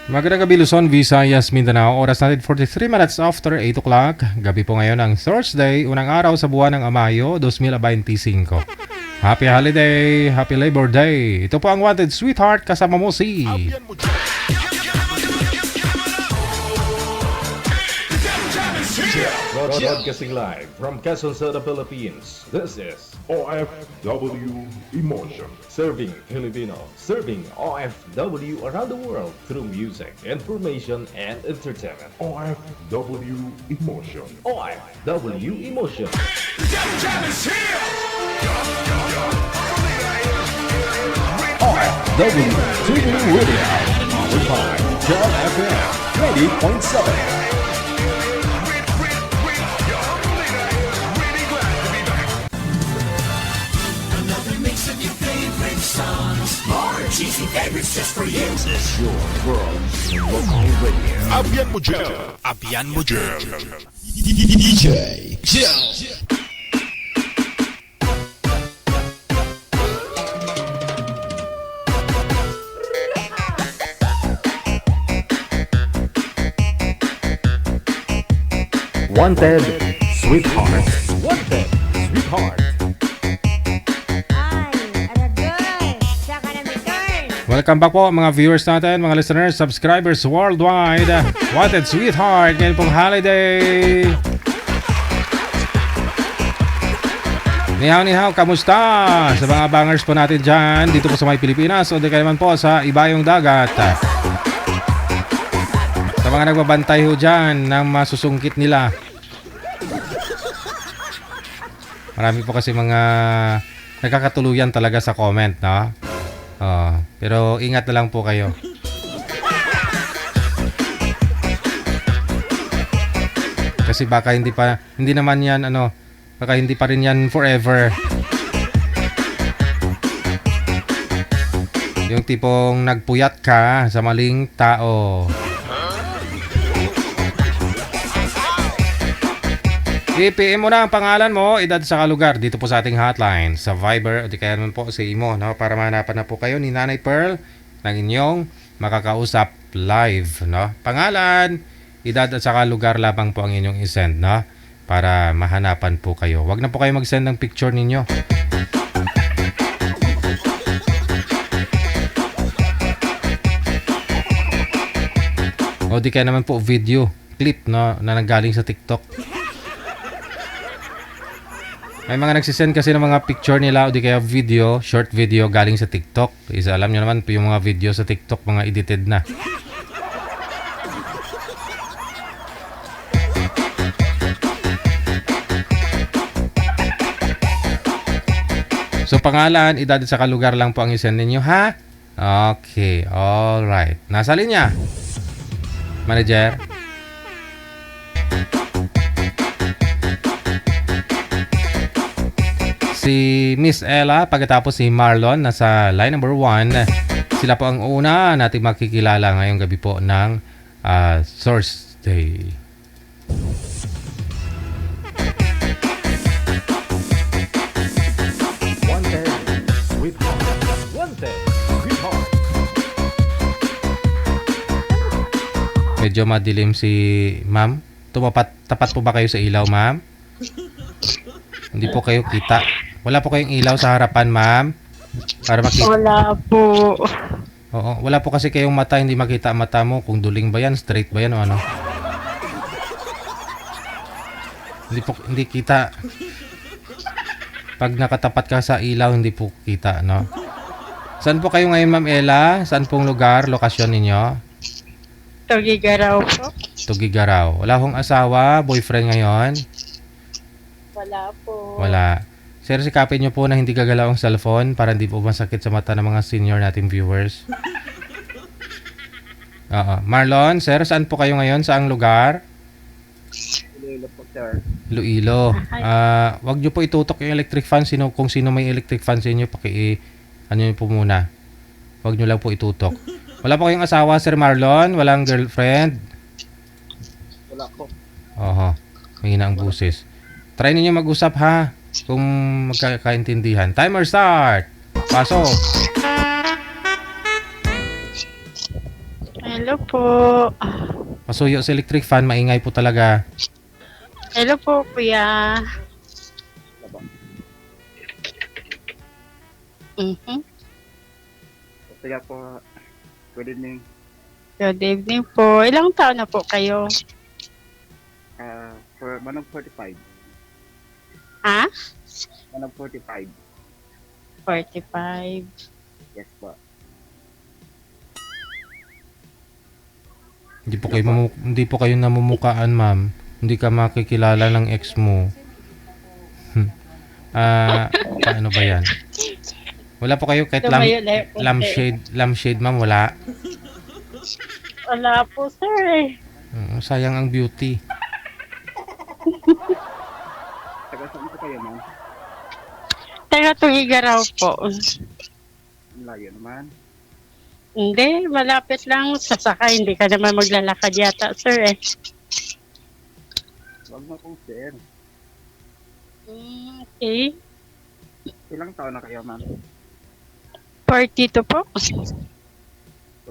Magandang gabi Luzon, Visayas, Mindanao. Oras natin 43 minutes after 8 o'clock. Gabi po ngayon ng Thursday, unang araw sa buwan ng Mayo 2025. Happy holiday, happy Labor Day. Ito po ang Wanted Sweetheart, kasama mo si... Broadcasting live from Quezon City, Philippines. This is OFW Emotion. Serving Filipino, serving OFW around the world through music, information, and entertainment. OFW Emotion. OFW Emotion. OFW TV Radio. Powered by John FM 90.7. Cheesy favorites just for you. This is your world local radio. Abyan mo dyan. Abyan mo dyan. DJ Jill. Wanted Sweetheart. Wanted Sweetheart. Welcome back po mga viewers natin, mga listeners, subscribers worldwide. Wanted Sweetheart, ngayon pong holiday. Nihaw, kamusta? Sa mga bangers po natin dyan, dito po sa may Pilipinas o di kayo naman po sa ibayong dagat. Sa mga nagbabantay ho dyan ng masusungkit nila. Marami po kasi mga nagkakatuluyan talaga sa comment, no? Pero ingat na lang po kayo. Kasi baka hindi naman yan baka hindi pa rin yan forever. Yung tipong nagpuyat ka sa maling tao. I-PM mo na ang pangalan mo, edad sa lugar dito po sa ating hotline sa Viber o di kaya naman po sa Imo, no? Para mahanapan na po kayo ni Nanay Pearl ng inyong makakausap live, no? Pangalan, edad at saka lugar lamang po ang inyong isend, no? Para mahanapan po kayo. Huwag na po kayo mag-send ng picture ninyo. O di kaya naman po video clip, no, na nanggaling sa TikTok. May mga nagsisend kasi ng mga picture nila o di kaya video, short video galing sa TikTok. Isa alam nyo naman po yung mga video sa TikTok, mga edited na. So pangalan, edad at saka lugar lang po ang isend ninyo, ha? Okay, alright. Nasa linya? Manager? Si Miss Ella, pagkatapos si Marlon nasa line number 1. Sila po ang una nating makikilala ngayong gabi po ng Thursday. Wanted Sweetheart. Wanted Sweetheart. Medyo madilim si ma'am. Tapat po ba kayo sa ilaw, ma'am? Hindi po kayo kita. Wala po kayong ilaw sa harapan, ma'am? Para makita. Wala po. Oo, wala po kasi kayong mata, hindi makita ang mata mo kung duling ba yan, straight ba yan o ano. Hindi kita. Pag nakatapat ka sa ilaw, hindi po kita, no? Saan po kayo ngayon, Ma'am Ella? Saan pong lugar, lokasyon ninyo? Tugigaraw po. Tugigaraw. Wala akong asawa, boyfriend ngayon? Wala po. Wala. Sir, sikapin nyo po na hindi gagalaw ang cellphone para hindi po masakit sa mata ng mga senior nating viewers. Oo. Marlon, sir, saan po kayo ngayon? Saang lugar? Iloilo po, sir. Iloilo. Wag nyo po itutok yung electric fan. Kung sino may electric fan sa inyo, ano nyo po muna. Wag nyo lang po itutok. Wala po kayong asawa, Sir Marlon? Walang girlfriend? Wala po. Oho. Mahina ang busis. Try ninyo mag-usap, ha? Kung magkakaintindihan. Timer start! Pasok! Hello po. Pasuyo sa electric fan, maingay po talaga. Hello po, kuya. Laba. Mhm. Kaya po, good evening. Good evening po. Ilang taon na po kayo? For manong 45. Ha? Manong 45. 45. Yes po. Hindi po kayo namumukaan, ma'am. Hindi ka makikilala ng ex mo. Paano ba yan? Wala po kayo kahit Lumayo na yung konti. lampshade, ma'am, wala. Wala po, sir. Sayang ang beauty. Taga saan po kayo, ma'am? Taga Tugigaraw po. Ang layo naman. Hindi, malapit lang. Sasakay, hindi ka naman maglalakad yata, sir eh. Huwag mo pong sir. Okay. Ilang taon na kayo, ma'am? 42 po.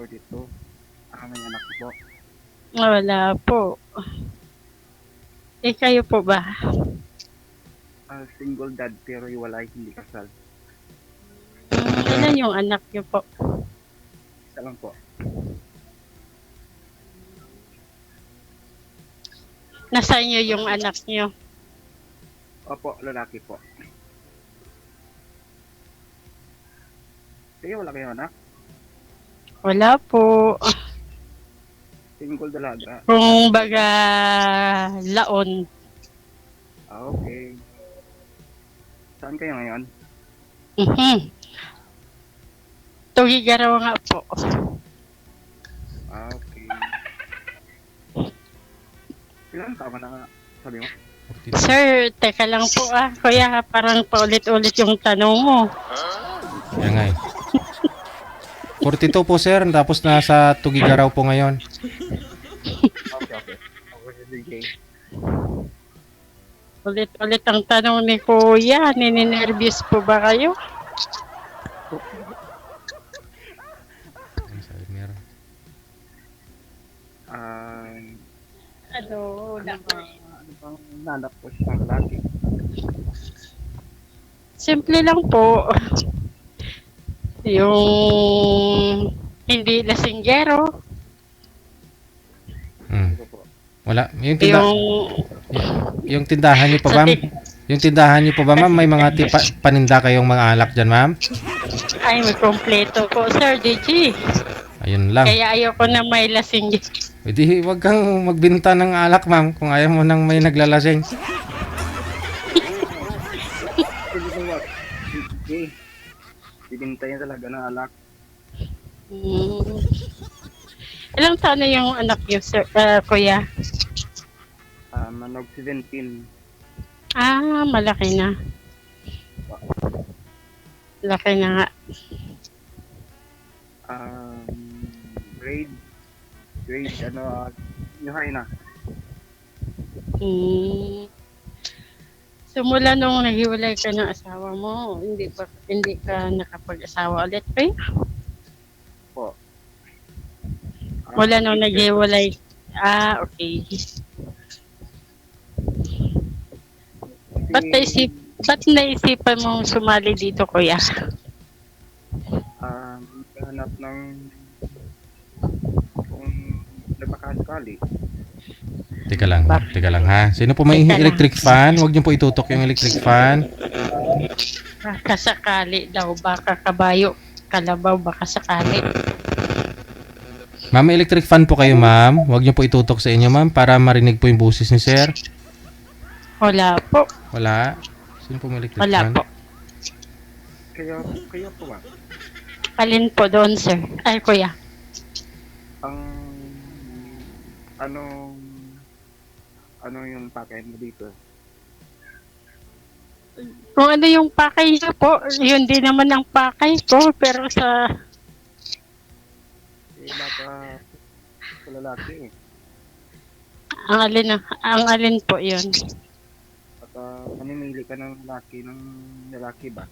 42. May anak po. Wala po. Eh, kayo po ba? Single dad pero iwalay, hindi kasal. Ilan yung anak niyo po? Isa lang po. Nasaan niyo yung anak niyo? Opo, lalaki po. Kayo wala kayo anak? Wala po. Single dalaga. Kung baga, laon. Okay. Saan kayo ngayon? Mhm. Tugigaraw nga po. Okay. Ilang taon na sabi mo? Sir, teka lang po Kuya, parang paulit-ulit yung tanong mo. Yan nga eh. 42 po, sir. Tapos nasa Tugigaraw po ngayon. Okay. Over to DJ. Ulit-ulit ang tanong ni Kuya. Nininervyos po ba kayo? Meron. Ano, wala po. Ano bang nanap po siya ng lalaki? Simple lang po. Yung hindi lasinggero. Hmm. Ano po? Wala. Yung Yung tindahan niyo po, ma'am? Yung tindahan niyo po ba, ma'am? May mga paninda kayong mga alak dyan, ma'am? ay may kompleto po, Sir DG. Ayun lang. Kaya ayoko na may lasinggero. Pwede, wag kang magbinta ng alak, ma'am, kung ayaw mo nang may naglalasing. Sige po what? DJ. Bibintay niya talaga ng alak. Ilang taon na yung anak niyo, sir, Kuya? Manog 17. Malaki na. Laki na nga. Grade new high na. Simula nung naghiwalay ka ng asawa mo, hindi ka nakapag-asawa ulit, Kuya? Po. Wala nung naghiwalay. Okay. Ba't naisipan mong sumali dito, Kuya? Hanap ng kung nagpakasakali. Teka lang ha. Sino po may Teka lang. electric fan? Huwag niyo po itutok yung electric fan. Baka sakali daw, baka kabayo, kalabaw, baka sakali. Ma'am, may electric fan po kayo, ma'am. Huwag niyo po itutok sa inyo, ma'am, para marinig po yung boses ni sir. Wala po. Wala. Sino po may electric Wala fan? po. Kayo po ba? Alin po doon, sir? Ay, Kuya. Ang ano yung pakay mo dito? Kung ano yung pakay niyo po, yun din naman ang pakay ko. Pero sa Baka sa lalaki eh. ang alin po yun. Baka mamimili ka ng lalaki ba?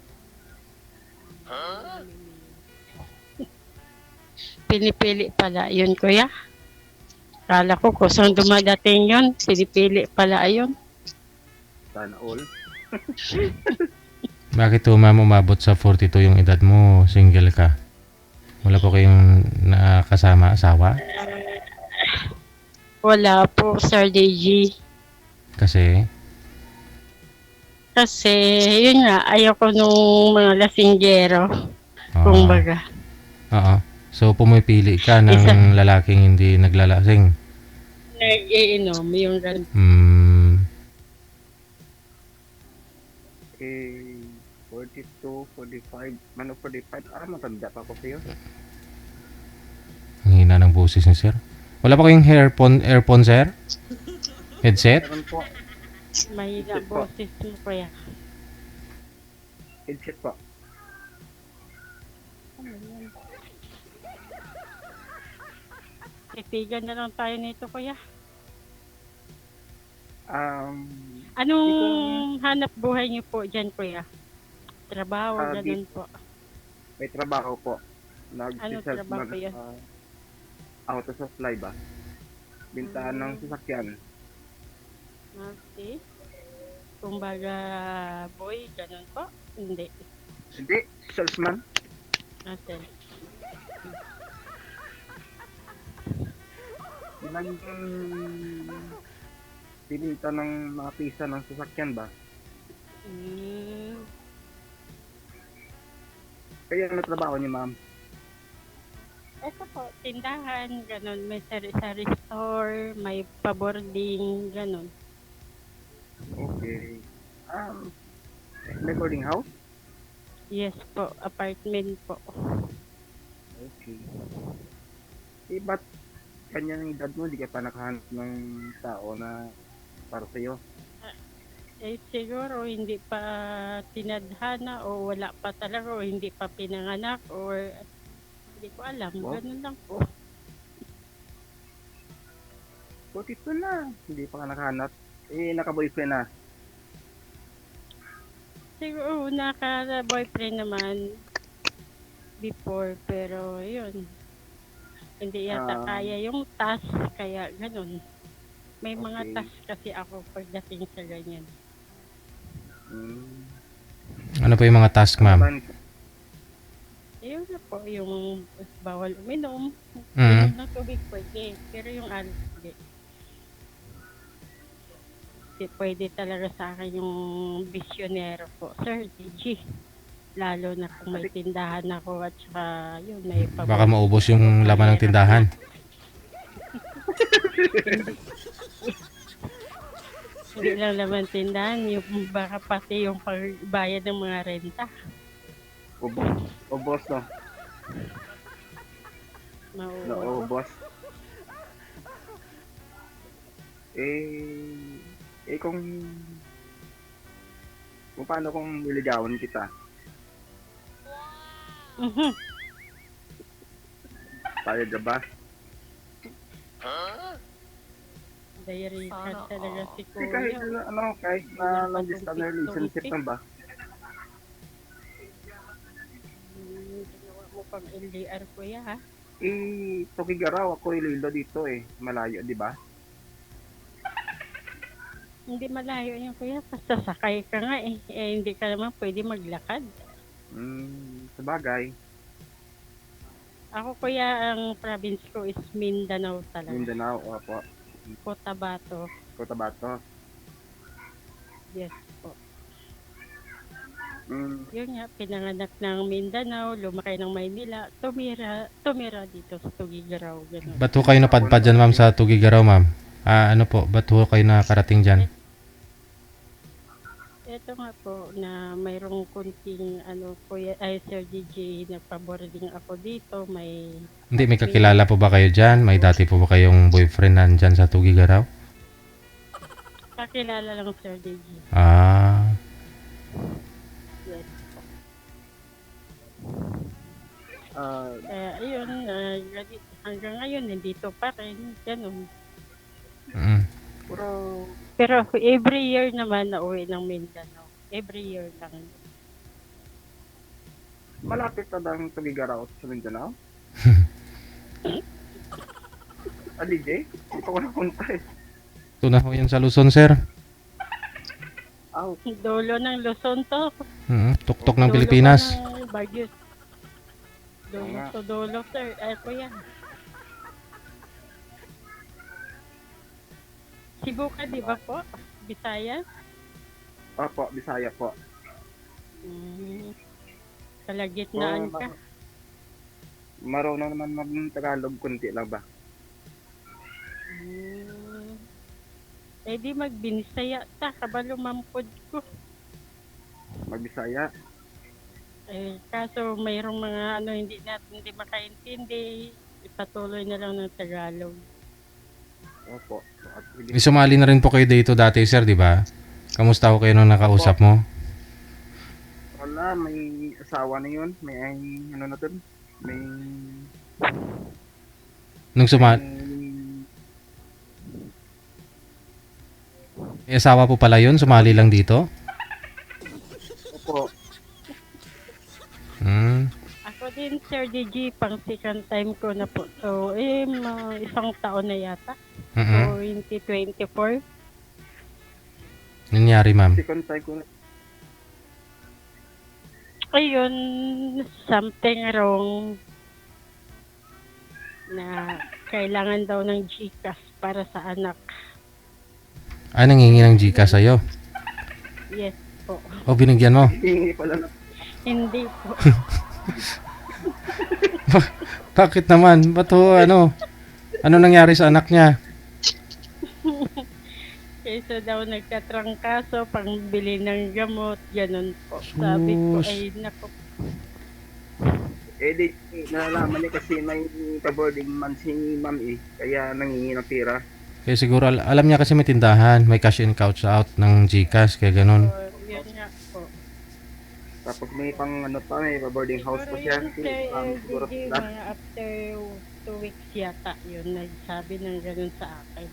pinipili pala yun, kuya. Kala ko kusang dumadating yun, pinipili pala yun. Sana all. Bakit to ma'am umabot sa 42 yung edad mo, single ka? Wala po kayong nakasama, asawa? Wala po, Sir DJ. Kasi, Kasi, yun nga, ayoko nung mga lasinggero. oo. Kumbaga. Oo. So, pumipili ka ng Isa. lalaking hindi naglalasing. Nag-iinom, yung ganun. Hmm. Eh, 42, 45, 45. Matanda pa ako sa'yo. Ang hina ng boses ni sir. Wala pa kayong earphone, sir? Headset? Meron po. Mahina boses mo, kuya. Headset po. Titigan na lang tayo nito, kuya. Hindi Anong hanap buhay niyo po dyan, kuya? Trabaho, ganun po. May trabaho po. Ano trabaho yun? Auto supply ba? Bintaan ng sasakyan. Okay. Kumbaga, boy, ganun po? Hindi. Hindi, salesman. Okay. Bilang binita ng mga pisa ng sasakyan ba? Kaya ano trabaho niyo, ma'am? Ito po, tindahan, ganun. May sari-sari store, may paboarding, ganun. Okay. May boarding house? Yes po, apartment po. Okay. Eh, ba't kanya ng edad mo, di ka pa nakahanap ng tao na para sa'yo? Eh, siguro hindi pa tinadhana o wala pa talaga o hindi pa pinanganak or hindi ko alam. Wow. Ganun lang po. 42 na. Hindi pa ka nakahanap. Eh, naka-boyfriend na. Siguro naka-boyfriend naman before pero yun. Hindi yata kaya yung task kaya ganun. May mga Okay. task kasi ako pagdating sa ganyan. Ano po yung mga task, ma'am? Yun na po, yung bawal uminom. Mm. Ng tubig pwede, pero yung alcohol hindi. Hindi pwede talaga sa akin yung bisyonero po, Sir DG. Lalo na kung may tindahan ako at saka yun, may Baka maubos yung laman ng tindahan. Hindi lang naman tindahan, yung baka pati yung pagbayad ng mga renta. Ubos, no? Mauubos. Naubos. Kung paano kung niligawan kita? Mhm. Tayo ka ba? Diary ka talaga si Kasi kahit Kuya. kahit na long distance relationship na ba? Ginawa mo pang LDR, Kuya, ha? Tugigaraw ako ililo dito malayo, di ba? Hindi malayo yan, Kuya. Basta sakay ka nga eh. Hindi ka naman pwede maglakad. Sabagay, Ako, Kuya, ang province ko is Mindanao talaga. Mindanao, opo, Cotabato. Cotabato. Yes po. Mm, Yun nga, pinanganak ng Mindanao, lumaki ng Maynila, tumira dito sa Tugigaraw. Ganun. Ba't ho kayo napadpad dyan, ma'am, sa Tugigaraw, ma'am? Ano po, ba't ho kayo nakarating dyan? Ito nga po na mayroong kunting Kuya, Sir DJ, nagpa-boarding ako dito, Hindi, may kakilala po ba kayo dyan? May dati po ba kayong boyfriend nandyan sa Tugigaraw? kakilala lang Sir DJ. Ah, Yes. ah, Kaya ayun, hanggang ngayon, nandito pa rin, ganun. mm. Pero every year naman nauwi ng Mindanao. Every year lang. malapit na bang Tugigaraw sa Mindanao? DJ? Hindi pa ko napunta eh. Ito na ho yan sa Luzon, sir. Aw, Dulo ng Luzon to. Tuktok ng Dulo Pilipinas. pa ng Baguio. Dulo nga. to dulo, sir. Ako yan. Cebu ka, di ba po? Visayas? opo, Bisaya po. Kalagitnaan ka. Marunong naman mag-Tagalog, kunti lang ba? Eh di magbinisaya ta, kabalo mampod ko. Mag-Bisaya. Eh, kaso mayroong mga hindi makaintindi, ipatuloy na lang ng Tagalog. Opo. At Sumali na rin po kayo dito dati, sir, di ba? Kamusta ho kayo nung nakausap mo? wala, may asawa na yun. May ano na dun? May... Nung may may asawa po pala yun, sumali lang dito? opo. Ako din, Sir DG, pang second time ko na po. So, isang taon na yata. So, 2024. Nangyari, ma'am? Second time ko na. Ayun, something wrong na kailangan daw ng GCash para sa anak. Nangingi ng Gcash sa'yo? Yes po. O, binigyan mo? Hingi pala na. Hindi po. Bakit naman? Ba't ho, ano nangyari sa anak niya? Kaysa daw nagtatrangkaso, pangbili ng gamot, ganun po. Sabi ko, Sus. ay nako. Eh, di, nalalaman niya kasi may ka-boarding man si ma'am eh. Kaya nangingi ng pera. Kaya siguro, alam niya kasi may tindahan, may cash in cash out ng Gcash, kaya ganun. So, yun nga po. Tapos may pang ano pa, may boarding house pa Siguro siya. yun, Sir Siguro LDG, lahat. mga after 2 weeks yata yun, nagsabi ng ganun sa akin.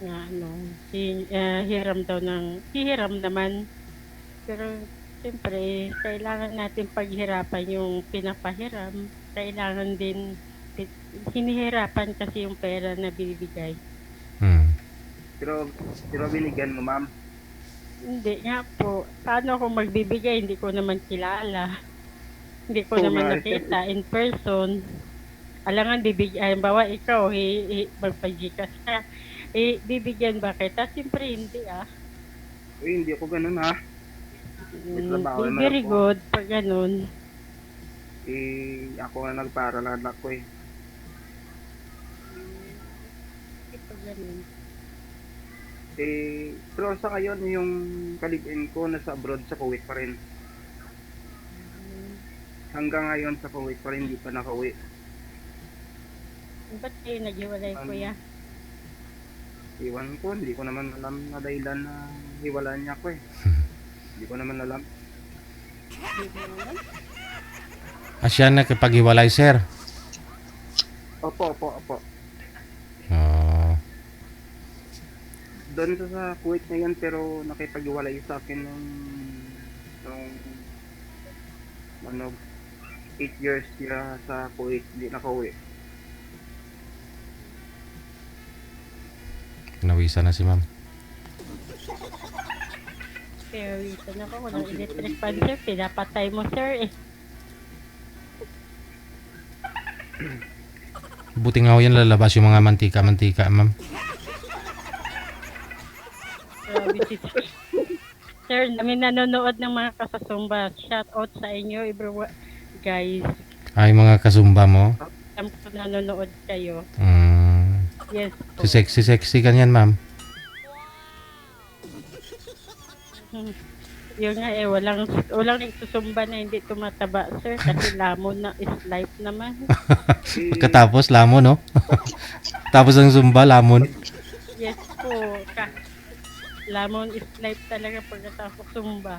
Nga hihiram naman. Pero, siyempre, kailangan natin paghirapan yung pinapahiram. Kailangan din, hinihirapan kasi yung pera na binibigay. Pero binigyan mo ma'am. Hindi nga po. Paano ako magbibigay? Hindi ko naman kilala. Hindi ko Oo naman nga. nakita in person. Alangan bibigyan. Bawa ikaw, magpagikas ka. Bibigyan ba kita? Siyempre hindi ah. Uy, hindi ako ganun ha. May trabaho naman Very ako. good pag ganun. Ako na nagpara ng anak ko eh. Pag ganun. Pero sa ngayon, yung kalibin ko nasa abroad sa Kuwait pa rin. Hanggang ngayon sa Kuwait pa rin, hindi pa nakauwi. Ba't kayo naghiwalay kuya? Iwan ko, hindi ko naman alam na dahilan na hiwalaan niya ako eh. Hindi ko naman alam. Hindi mo naman? Siya nakipag-iwalay, sir. Opo. Oh. Doon sa Kuwait ngayon pero nakipag-iwalay sa akin nung 8 years siya sa Kuwait, hindi nakauwi. Nawisan na si ma'am. Pero ito na ko, walang electric fan sir. Pinapatay mo sir eh. Buti nga ho yan lalabas yung mga mantika-mantika, ma'am. Grabe si sir. Sir, namin nanonood ng mga kasasumba. Shout out sa inyo, everyone. Guys, Ay, mga kasumba mo. alam ko nanonood kayo. Yes po. Si sexy ganyan, ma'am. Yun nga eh, walang nagsusumba na hindi tumataba, sir. Kasi lamon na is life naman. Pagkatapos, lamon, no? Tapos ang zumba, lamon. Yes po. Lamon is life talaga pagkatapos sumba.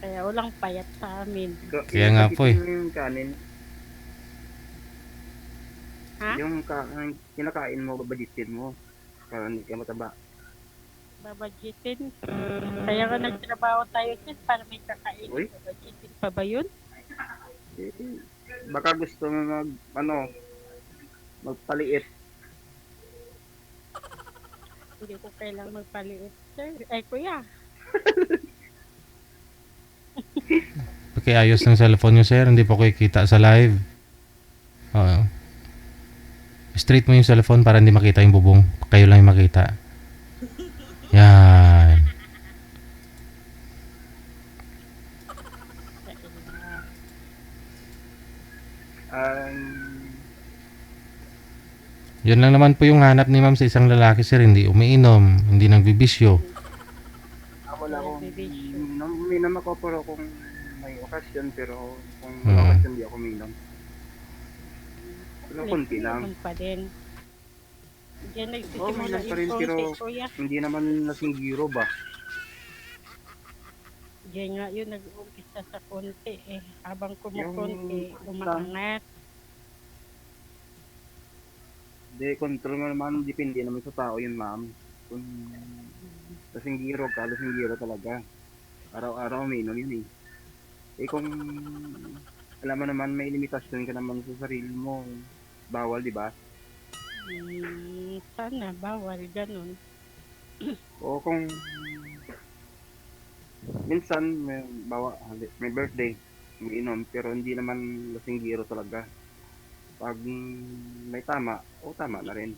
Kaya walang payat sa amin. Kaya nga po eh. Yung kanin, Ha? yung kinakain mo, babaditin mo. Para hindi ka mataba. Babadgetin. Kaya nga nagtrabaho tayo, sir, para may kakain. Uy. Babadgetin pa ba yun? Eh, baka gusto mo magpaliit. Hindi ko kailangang magpaliit, sir. Ay, kuya. Pakiayos ng cellphone nyo, sir. Hindi po kayo kita sa live. Oo. Straight mo yung cellphone para hindi makita yung bubong. Kayo lang yung makita. Yan. Yun lang naman po yung hanap ni ma'am sa isang lalaki, sir. Hindi umiinom, hindi nagbibisyo. Wala akong Bibisyo. uminom ako pero kung may okasyon, pero kung Hmm. wala okasyon, di ako uminom. Pero konti lang. Inom pa din. Diyan Oo, nagsisimula uminom pa yung rin, pero konti, kuya. hindi naman lasing giro ba? Diyan nga yun, nag-uumpisa sa konti eh. Habang kumukonti, Yung- umaangat. Hindi, control mo naman, depende naman sa tao yun, ma'am. Kung lasing giro ka, lasing giro talaga. Araw-araw uminom yun eh. Eh kung alam mo naman may limitasyon ka naman sa sarili mo, bawal, di ba? Sana, bawal, ganun. O kung minsan may birthday, umiinom, pero hindi naman lasing giro talaga. Pag may tama, tama na rin.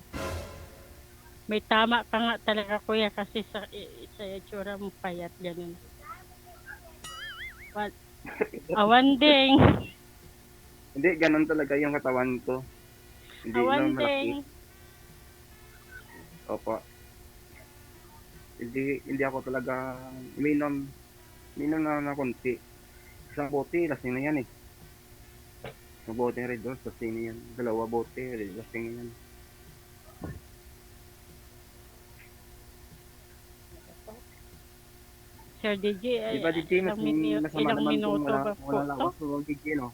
May tama ka nga talaga, kuya, kasi sa itsura mo payat, ganun. What? Awanding! Hindi, ganun talaga yung katawan ko. Hindi lang malaki. Awanding! Opo. Hindi ako talaga uminom na konti. Isang bote, lasing na yan eh. Isang bote red doon, lasing na yan. 2 bote, lasing na yan. Sir DJ, Di ba, DJ, mas masama ilang naman kung minuto ba wala po to? lakas ng DJ, no?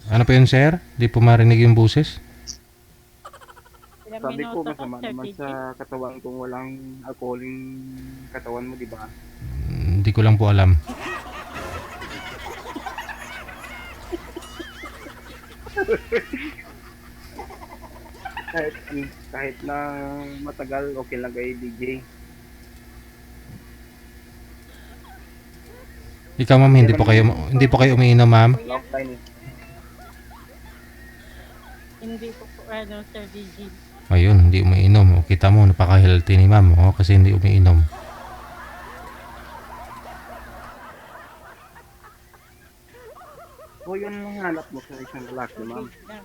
Ano po yun, sir? Di po marinig yung buses? Ilang Sabi ko, minuto masama Sir naman DJ? sa katawan kung walang alcoholing katawan mo, di ba? Hindi ko lang po alam. Kahit na matagal, okay lang kay DJ. Ikaw, ma'am, hindi po kayo umiinom, ma'am? Offline eh. Hindi po po, Sir DJ. Ayun, hindi umiinom. O, kita mo, napaka-healthy ni ma'am. O, kasi hindi umiinom. O yun ang hanap mo sa isang lalaki, ma'am. Lang.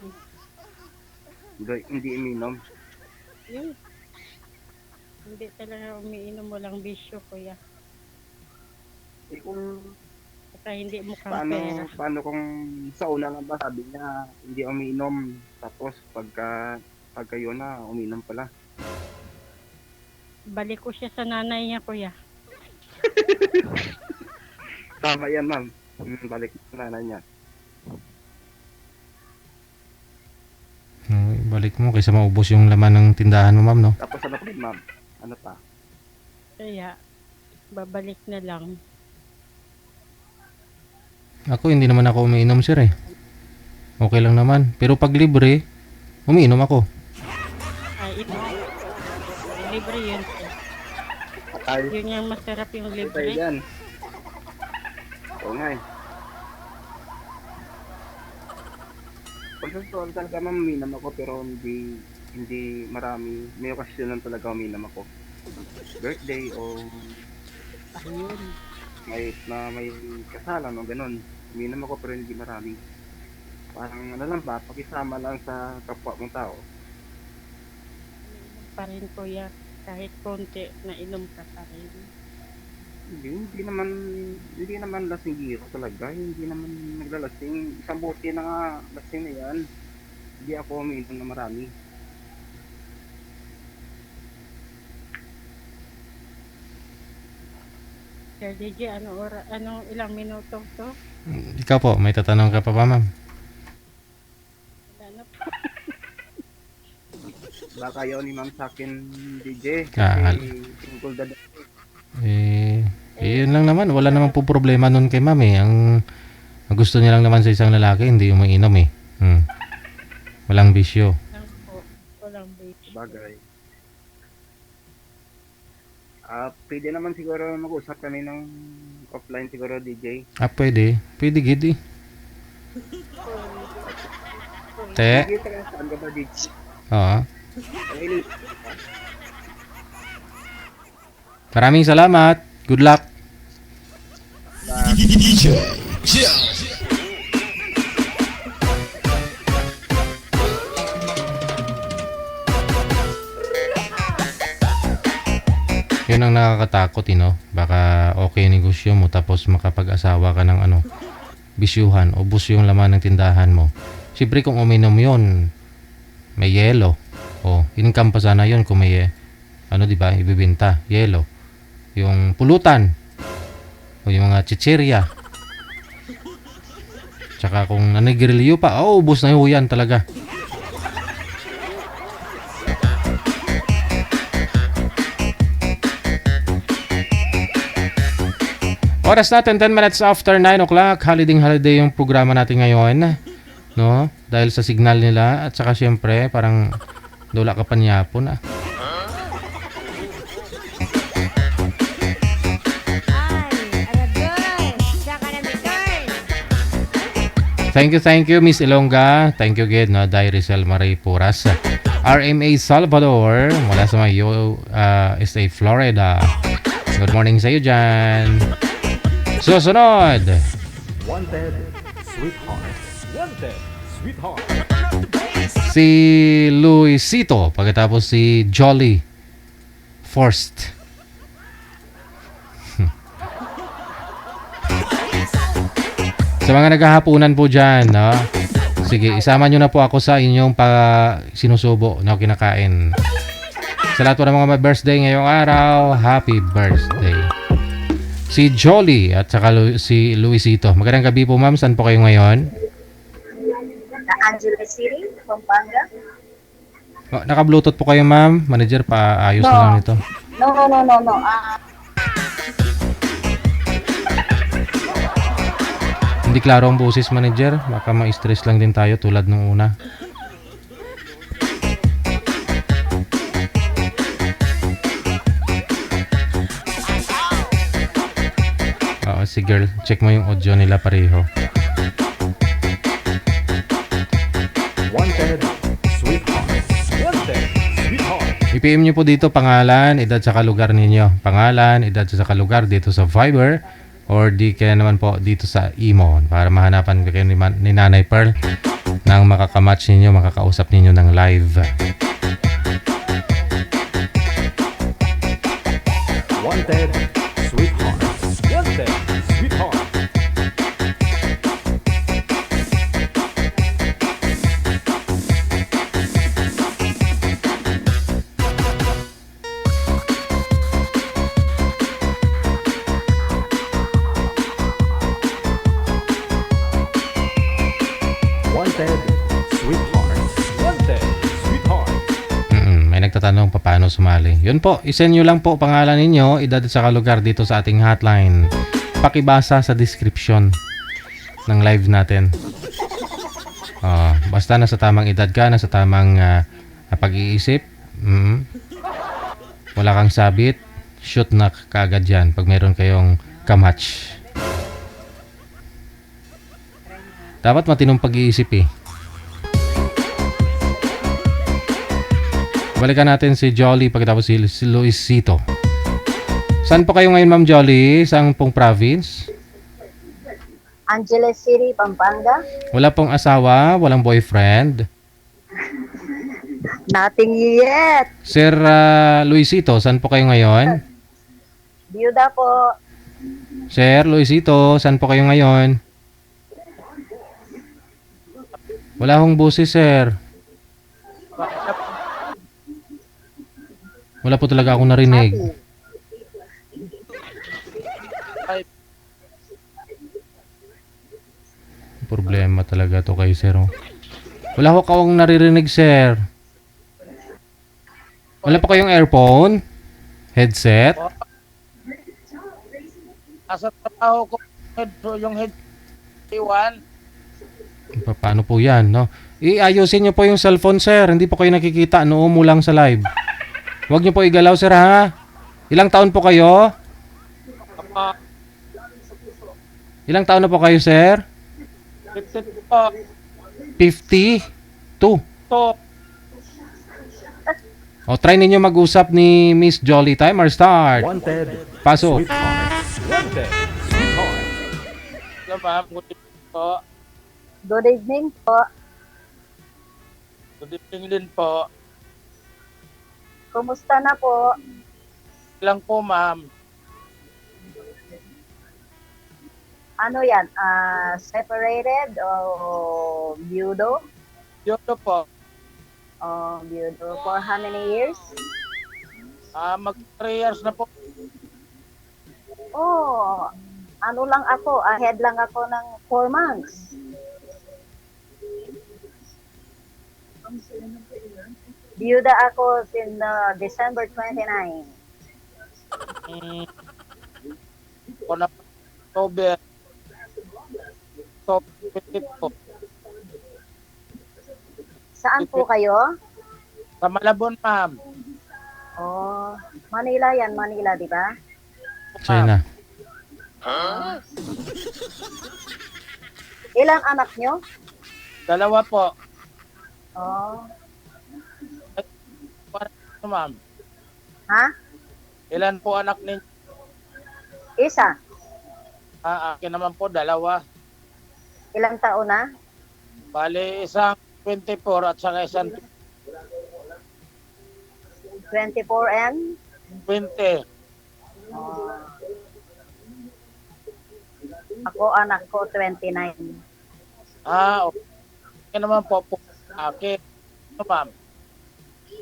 Hindi uminom. Yun. Hindi talaga umiinom mo lang bisyo, kuya. Eh kung Saka hindi mo kang pera. paano kung sa una nga ba sabi niya hindi umiinom, tapos pagka yun na umiinom pala. Balik ko siya sa nanay niya, kuya. Tama yan, ma'am. Balik na nanay niya. Balik mo kaysa maubos yung laman ng tindahan mo, ma'am, no? Tapos ano pa rin, ma'am? Ano pa? Kaya, babalik na lang. Ako, hindi naman ako umiinom, sir, eh. Okay lang naman. Pero pag libre, umiinom ako. Ay, ito. Libre yun, sir. Ay, Yun yung masarap yung tayo libre. dyan. Oo nga eh. Pag sa totoo talaga, ma'am, umiinom ako pero hindi marami. May okasyon lang talaga umiinom ako. Birthday o Ayun. may kasalan o ganun. Umiinom ako pero hindi marami. Parang ano lang ba, pakisama lang sa kapwa mong tao. Pa rin, kuya. Kahit konti, nainom ka pa rin. Hindi naman lasing giro talaga. Hindi naman naglalasing. Isang bote na nga lasing na yan. Hindi ako umiinom na marami. Sir DJ, anong ilang minuto to? Ikaw po, may tatanong ka pa ba, ma'am? Wala na po. Baka ayaw ni ma'am sa akin, DJ. Ah, Kasi single dad ako. Yun lang naman. Wala naman po problema nun kay ma'am, eh. Ang Ang gusto niya lang naman sa isang lalaki, hindi umiinom eh. Walang bisyo. Lang po. Walang base. Bagay. Pwede naman siguro mag-usap kami ng offline siguro, DJ. Pwede. Pwede gid eh. Te? Sige, tara, saan ka ba, DJ? Oo. Okay, Maraming salamat. Good luck. DJ Joe. Yun ang nakakatakot, no? Baka okay yung negosyo mo tapos makapag-asawa ka ng bisyuhan, ubos yung laman ng tindahan mo. Siyempre kung uminom yun, may yelo. Income pa sana yun kung may, di ba, ibibenta, yelo. Yung pulutan, o yung mga chichirya. Tsaka kung nanigrilyo pa, ubos na yan talaga. Oras natin 10 minutes after 9 o'clock. Holiday yung programa natin ngayon. No? Dahil sa signal nila. At saka syempre, parang dula ka panyapon. Thank you, Miss Ilongga. Thank you, Ged, no? Rizal Marie Puras. RMA Salvador. Mula sa Mayo, SA Florida. Good morning sa iyo dyan. Susunod. Wanted, sweetheart. Wanted, sweetheart. Si Luisito. Pagkatapos si Jolly Forst. Sa mga naghahapunan po dyan, no? Sige, isama nyo na po ako sa inyong sinusubo na kinakain. Sa lahat po ng mga may birthday ngayong araw, happy birthday. Si Jolly at saka si Luisito. Magandang gabi po, ma'am. Saan po kayo ngayon? Sa Angeles City, Pampanga. Naka-bluetooth po kayo, ma'am. Manager, paayos na lang nito. No. Hindi klaro ang boses, manager. Baka ma-stress lang din tayo tulad nung una. Si girl, check mo yung audio nila pareho. Wanted, sweetheart. Wanted, sweetheart. I-PM nyo po dito pangalan, edad sa lugar ninyo. Pangalan, edad sa lugar dito sa Viber or di kaya naman po dito sa Imo para mahanapan kayo ni Nanay Pearl nang makakamatch ninyo, makakausap ninyo ng live. Wanted, sweetheart. Wanted, sweetheart. Wanted, sweetheart. Wanted, sweetheart. May nagtatanong pa paano sumali. Yun po, isend nyo lang po pangalan ninyo, edad sa lugar dito sa ating hotline. Pakibasa sa description ng live natin. Basta nasa tamang edad ka, nasa tamang pag-iisip. Wala kang sabit, shoot na kaagad yan pag meron kayong kamatch. Dapat matinong pag-iisip eh. Balikan natin si Jolly pagkatapos si Luisito. Saan po kayo ngayon, Ma'am Jolly? Saan pong province? Angeles City, Pampanga. Wala pong asawa? Walang boyfriend? Nothing yet. Sir Luisito, saan po kayo ngayon? Biyuda po. Sir Luisito, saan po kayo ngayon? Wala hong busi, sir. Wala po talaga akong narinig. Problema talaga to kay sir. Wala ko akong naririnig, sir. Wala pa kayong earphone? Headset? Asa trabaho ko yung head Iwan. Paano po yan, no? Iayusin nyo po yung cellphone, sir. Hindi po kayo nakikita. Noo mo lang sa live. Huwag nyo po igalaw, sir, ha? Ilang taon po kayo? Apa, Ilang taon na po kayo, sir? 50 po. 52. To. O, try ninyo mag-usap ni Miss Jolly. Timer start. Wanted, Pasok. wanted, sweetheart. Hello, ma'am. Good evening po. Good evening po. Good evening din po. Kumusta na po? Ilang po, ma'am. Ano yan? Separated o viudo? Yodo po. Viudo for how many years? Mag 3 years na po. Oh, ano lang ako, ahead lang ako ng 4 months. Biyuda ako since December 29. Mm, ako na October. October 20 po. Saan po kayo? Sa Malabon, ma'am. Oh, Manila yan, Manila, di ba? China. Ilang anak nyo? 2 po. Oh, Ano, ma'am? ha? Ilan po anak ninyo? Isa. Akin naman po, 2. Ilang taon na? Bali, isang 24 at saka isang 24 and? 20. Oh. Ako, anak ko, 29. Okay. Akin naman po, akin. Ano, ma'am?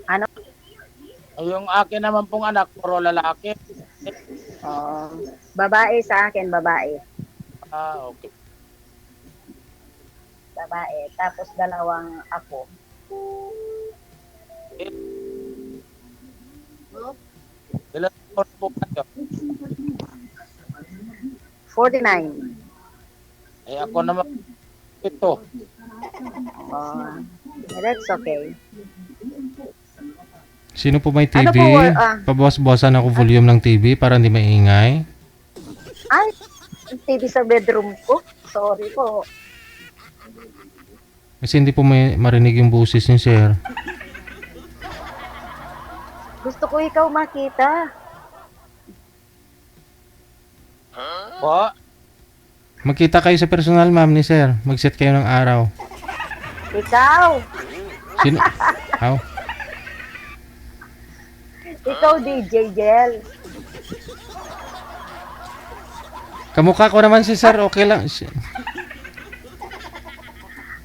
Ano? Yung akin naman pong anak, puro lalaki. Oh, babae sa akin, babae. Okay. Babae. Tapos 2 ako. Ilan po kayo? 49. Ako naman, 7. Oh, that's okay. Sino po may Ano TV? po, Pabawas-bawasan ako volume ng TV para hindi maingay. Ay, TV sa bedroom ko. Sorry po. Kasi hindi po may marinig yung boses ni sir. Gusto ko ikaw makita. Po? Magkita kayo sa personal, ma'am, ni sir. Mag-set kayo ng araw. Ikaw. Sino? How? Ikaw, DJ Jel. Kamukha ko naman si sir. Okay lang.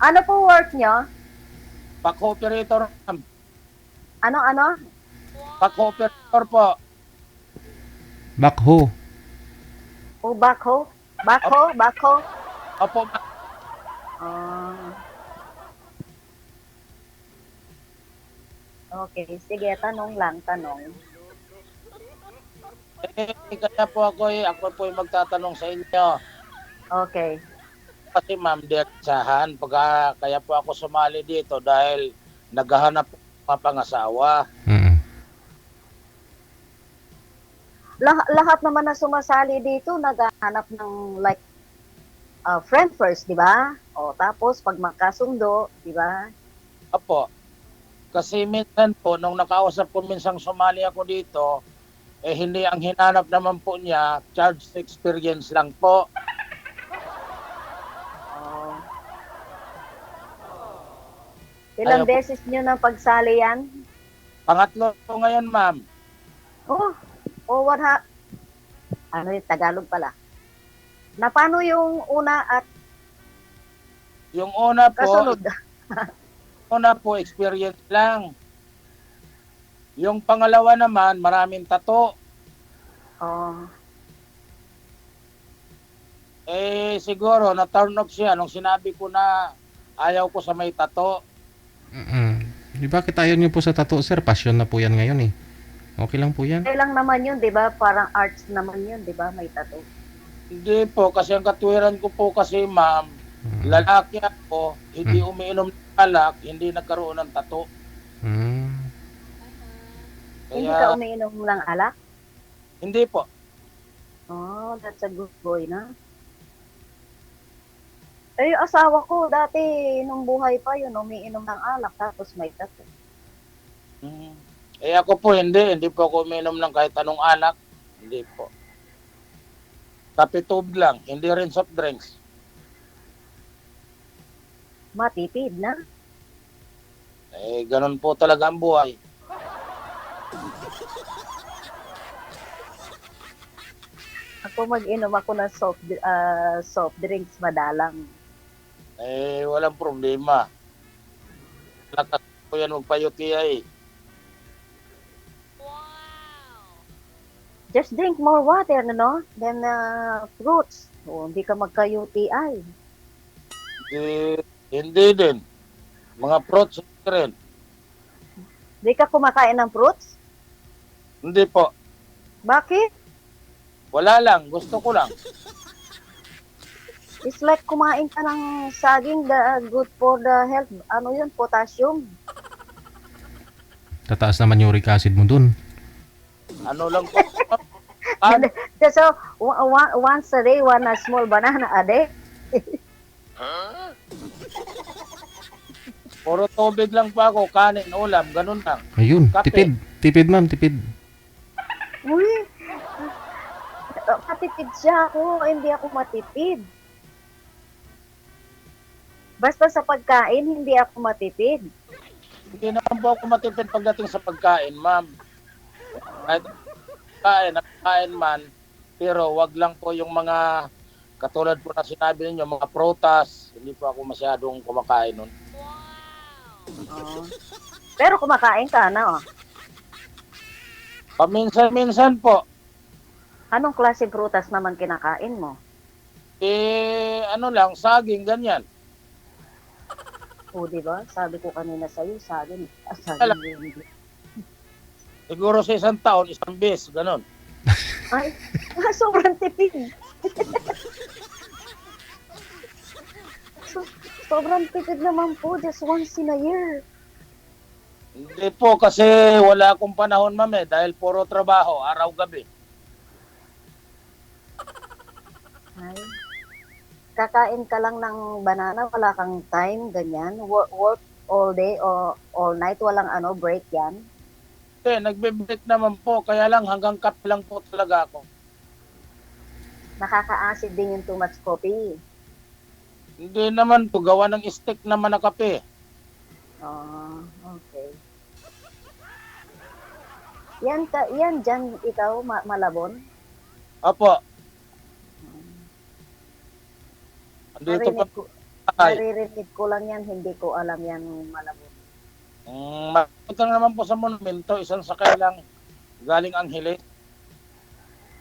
Ano po work nyo? Pack-operator, ma'am. Ano? Pack-operator po. Backhoe. O backhoe? Backhoe? Opo, ma'am. Okay, sige, tanong lang. Kaya po ako po yung magtatanong sa inyo. Okay. Kasi ma'am, diretsahan. Kaya po ako sumali dito dahil naghahanap po ng mga pangasawa. Mm. Lahat naman na sumasali dito, naghahanap ng like friend first, di ba? O tapos pag magkasundo, di ba? Opo. Kasi minsan po, nung nakausap ko minsang sumali ako dito, hindi ang hinanap naman po niya, charged experience lang po. Ilang Ayaw po. beses nyo na pagsali yan? Pangatlo po ngayon, ma'am. What ano yung Tagalog pala? Na paano yung una at Yung una kasunod? po, experience lang. Yung pangalawa naman, maraming tato. Oh, Siguro, na-turn off siya nung sinabi ko na ayaw ko sa may tato. Di ba kita yun po sa tattoo, sir? Passion na po yan ngayon eh. Okay lang po yan. okay lang naman yun, di ba? Parang arts naman yun, di ba? May tattoo. Hindi po, kasi ang katwiran ko po kasi, ma'am, Lalaki ako, hindi umiinom ng alak, hindi nagkaroon ng tato. Mm. Hindi ka Kaya, umiinom ng alak? hindi po. Oh, that's a good boy na. Eh, yung asawa ko, dati, nung buhay pa yun, umiinom ng alak, tapos may tattoo. Mm. Eh ako po hindi po ako umiinom ng kahit anong alak. Hindi po. Kape tubig lang, hindi rin soft drinks. Matipid na. Eh, ganun po talaga ang buhay. Ako mag-inom ako ng soft drinks madalang. Eh, walang problema. Lakas po yan magpa-UTI. Just drink more water, no? Than fruits. O, hindi ka magka-UTI. Hindi din. Mga fruits rin. Hindi ka kumakain ng fruits? Hindi po. Bakit? Wala lang. Gusto ko lang. It's like kumain ka ng saging, good for the health. Ano yun? Potassium. Tataas naman uric acid mo dun. Ano lang po. Ah, So, once a day, one small banana a day. puro tubig lang po ako. Kanin, ulam. Ganun lang. Ayun, Kape. tipid. Tipid, ma'am, tipid. Uy, matipid siya ako. Hindi ako matipid. Basta sa pagkain, hindi ako matipid. Hindi naman po ako matipid pagdating sa pagkain, ma'am. Kahit kain man, pero wag lang po yung mga katulad po na sinabi ninyo, mga prutas. Hindi po ako masyadong kumakain nun. Oh. Pero kumakain ka na, oh. Paminsan-minsan po, Anong klaseng prutas naman kinakain mo? ano lang, saging, ganyan. O, di ba? Sabi ko kanina sa'yo, saging. Alam. Saging yun. Siguro sa isang taon, isang beses, ganun. Ay, sobrang tipid. Sobrang tipid naman po, just once in a year. Hindi po, kasi wala akong panahon, ma'am, dahil puro trabaho, araw-gabi. Ay. Kakain ka lang ng banana, wala kang time, ganyan. Work all day or all night, walang break yan. Nagbe-break naman po, kaya lang hanggang kape lang po talaga ako. Nakaka-acid din yung too much coffee. Hindi naman po, gawa ng stick naman na kape. Oh, okay. Yan dyan ikaw, Malabon? Opo. Andito po. Naririnig ko lang yan, hindi ko alam yan, Malabon. Makita naman po sa monumento, isang sakay lang galing Angeles.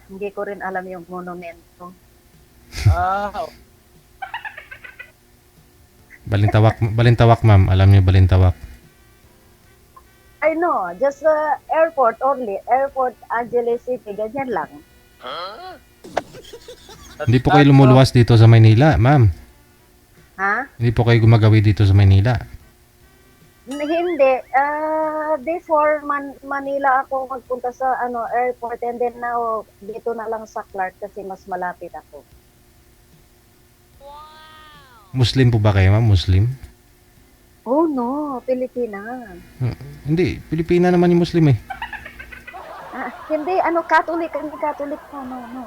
Hindi ko rin alam yung monumento. Balintawak, ma'am. Alam niyo Balintawak. I know, just airport only. Airport, Angeles City, ganyan lang. Hindi po kayo lumuluwas dito sa Maynila, ma'am. Ha? Hindi po kayo gumagawi dito sa Maynila. Hindi. Before Manila ako magpunta sa airport, and then now dito na lang sa Clark kasi mas malapit ako. Muslim po ba kayo, ma'am? Muslim? Oh no, Pilipina. Hindi, Pilipina naman yung Muslim eh. Hindi, Catholic, hindi Catholic pa, no.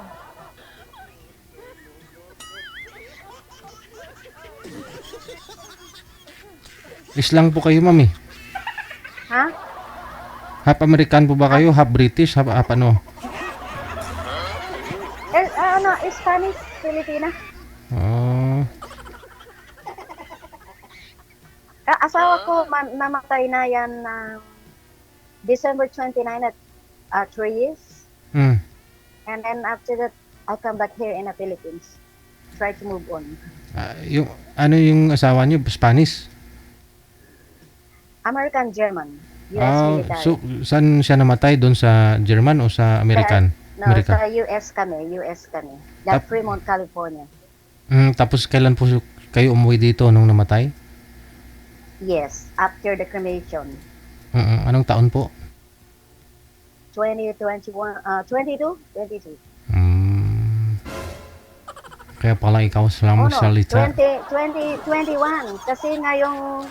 Islang po kayo, ma'am eh. Ha? Half American po ba kayo? Half British? Half ano? Spanish, Pilipina. Oh. Asawa ko namatay na yan December 29 at 3 years. Hmm. And then after that, I come back here in the Philippines. Try to move on. Yung asawa niyo? Spanish? American, German. US military. So, saan siya namatay? Doon sa German o sa American? Sa US kami. That Fremont, California. Tapos kailan po Kayo umuwi dito nung namatay? Yes, after the cremation. Anong taon po? 2021, 22? 22. Kaya pala ikaw lang Oh no, magsalita. 2021. Kasi ngayong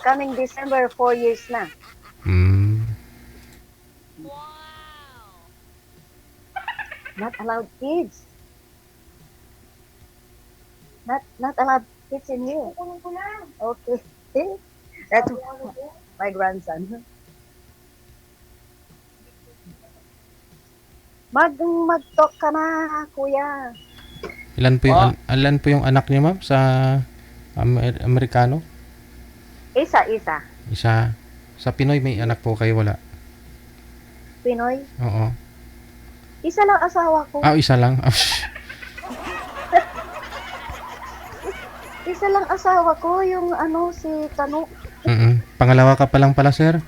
coming December, 4 years na. Not allowed kids. Not allowed kids in here. Okay. That's my grandson. Mag-talk ka na, kuya. Ilan po yung anak niyo, ma'am, sa Amerikano? Isa. Isa. Sa Pinoy may anak po kayo, wala? Pinoy. Oo. Isa lang asawa ko. Isa lang. Isa lang asawa ko, yung si Tano. Pangalawa ka pa lang pala, sir?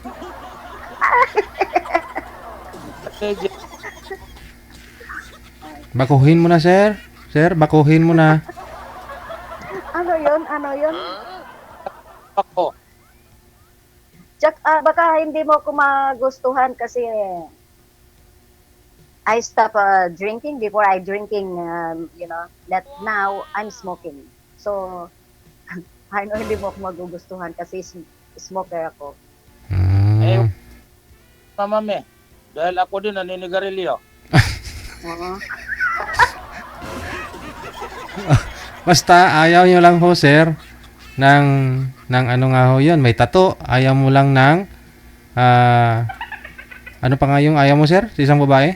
Bakuhin mo na, sir. Sir, bakuhin mo na. Ano yun? Ako. Baka hindi mo ko magustuhan kasi I stop drinking before I drinking, that now I'm smoking. So, I know hindi mo ko magugustuhan kasi smoker ako. Eh, ma'am dahil ako din naninigarilyo. Oo. Basta ayaw nyo lang ho, sir, ng ano nga ho yun, may tato. Ayaw mo lang ng, ano pa nga yung ayaw mo, sir, sa isang babae?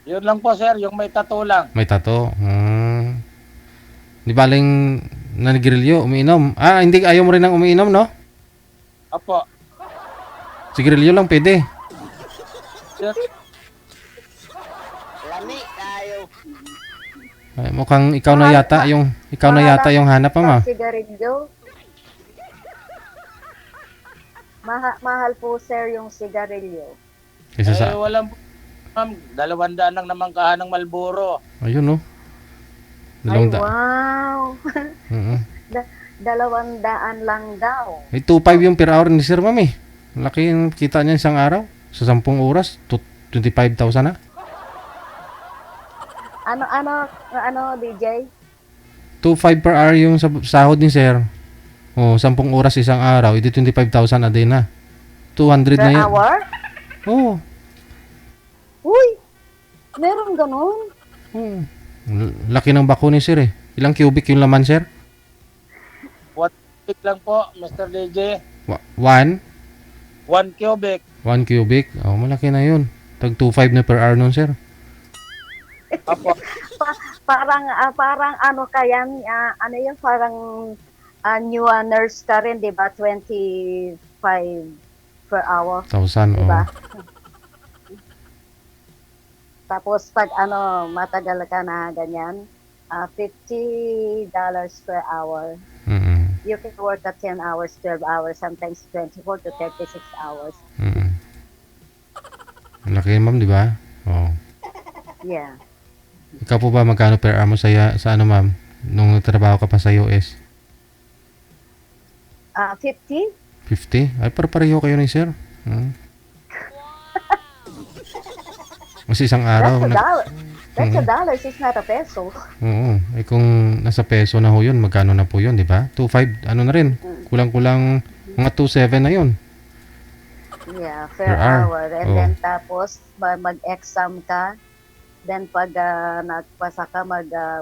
Yun lang po, sir, yung may tattoo lang. May tato. Di baling nanigrilyo, umiinom. Hindi, ayaw mo rin ng umiinom, no? Apo. Sigarilyo lang pwede. Sir, Mukhang ikaw na yata yung hanap pa, ma. Sigarilyo. Mahal po, sir, yung sigarilyo. Kaysa sa, walang ma'am, 200 lang naman kahan ng Malboro. ayun, no? Ay, wow. Mm-hmm. 200 lang daw. 2.5 yung per hour ni sir, ma'am, eh. Laki yung kita niya isang araw. Sa 10 oras, 25,000 na. Ano, DJ? 2.5 per hour yung sahod ni sir. 10 oras isang araw, edi 25,000 a day na. 200 Per na yun. hour? Oo. Uy, meron ganun. Laki ng bako ni sir, eh. Ilang cubic yung laman, sir? What cubic lang po, Mr. DJ? 1 cubic. cubic. Malaki na yun. Tag 2.5 na per hour nun, sir. Apo. Parang ano kayan, ano yun, parang new nurse ka rin, di ba? 25 per hour. 1,000, Diba? Tapos pag matagal ka na ganyan, $50 per hour. You can work at 10 hours, 12 hours, sometimes 24 to 36 hours. Laki, ma'am, di ba? Yeah. Ikaw po ba magkano per hour mo sa ano, ma'am? Nung nagtrabaho ka pa sa US? 50? 50? Ay, pareho kayo ni sir. Mas isang araw. That's a dollar. That's a dollar, it's not a peso. Oo. Eh kung nasa peso na ho yun, magkano na po yun, di ba? 2.5, ano na rin. Kulang-kulang mga 2.7 na yun. Yeah, Per per hour. hour. And then tapos mag-exam ka. Then pag nagpasa ka,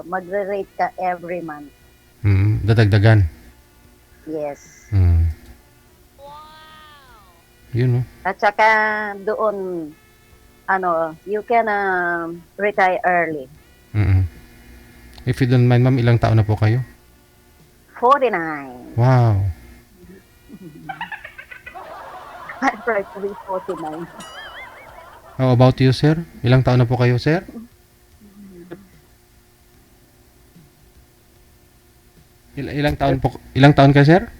magre-rate ka every month. Dadagdagan. Yes. Yun, no? At saka doon, you can retire early. If you don't mind, ma'am, ilang taon na po kayo? 49. Wow. I'm practically 49. How about you, sir? Ilang taon na po kayo, sir? Ilang taon ka, sir?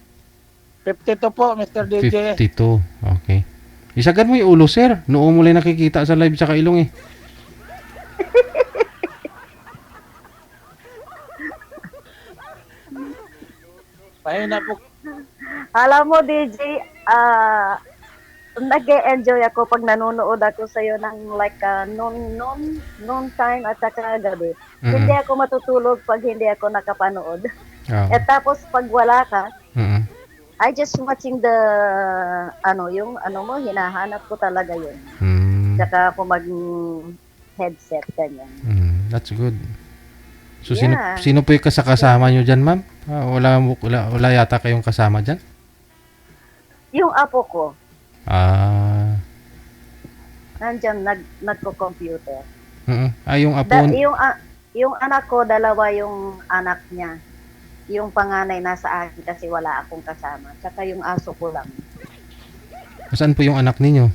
52 po, Mr. DJ. 52. Okay. Isagan mo yung ulo, sir. Noong muli nakikita sa live sa ilong, eh. Mahina po. Alam mo, DJ, nag-enjoy ako pag nanonood ako sa'yo ng like noon time at saka gabi. Hindi ako matutulog pag hindi ako nakapanood. Oh. At tapos pag wala ka, Mm-mm. I just watching the yung mo, hinahanap ko talaga yun. Mm. Saka ako mag headset ganyan. That's good. So Yeah. sino po yung kasama nyo dyan, ma'am? Wala yata kayong kasama dyan? Yung apo ko, Ah. nandyan nagko-computer. Yung apo. Yung anak ko, dalawa yung anak niya. Yung panganay nasa akin kasi wala akong kasama. Tsaka yung aso ko lang. Saan po yung anak ninyo?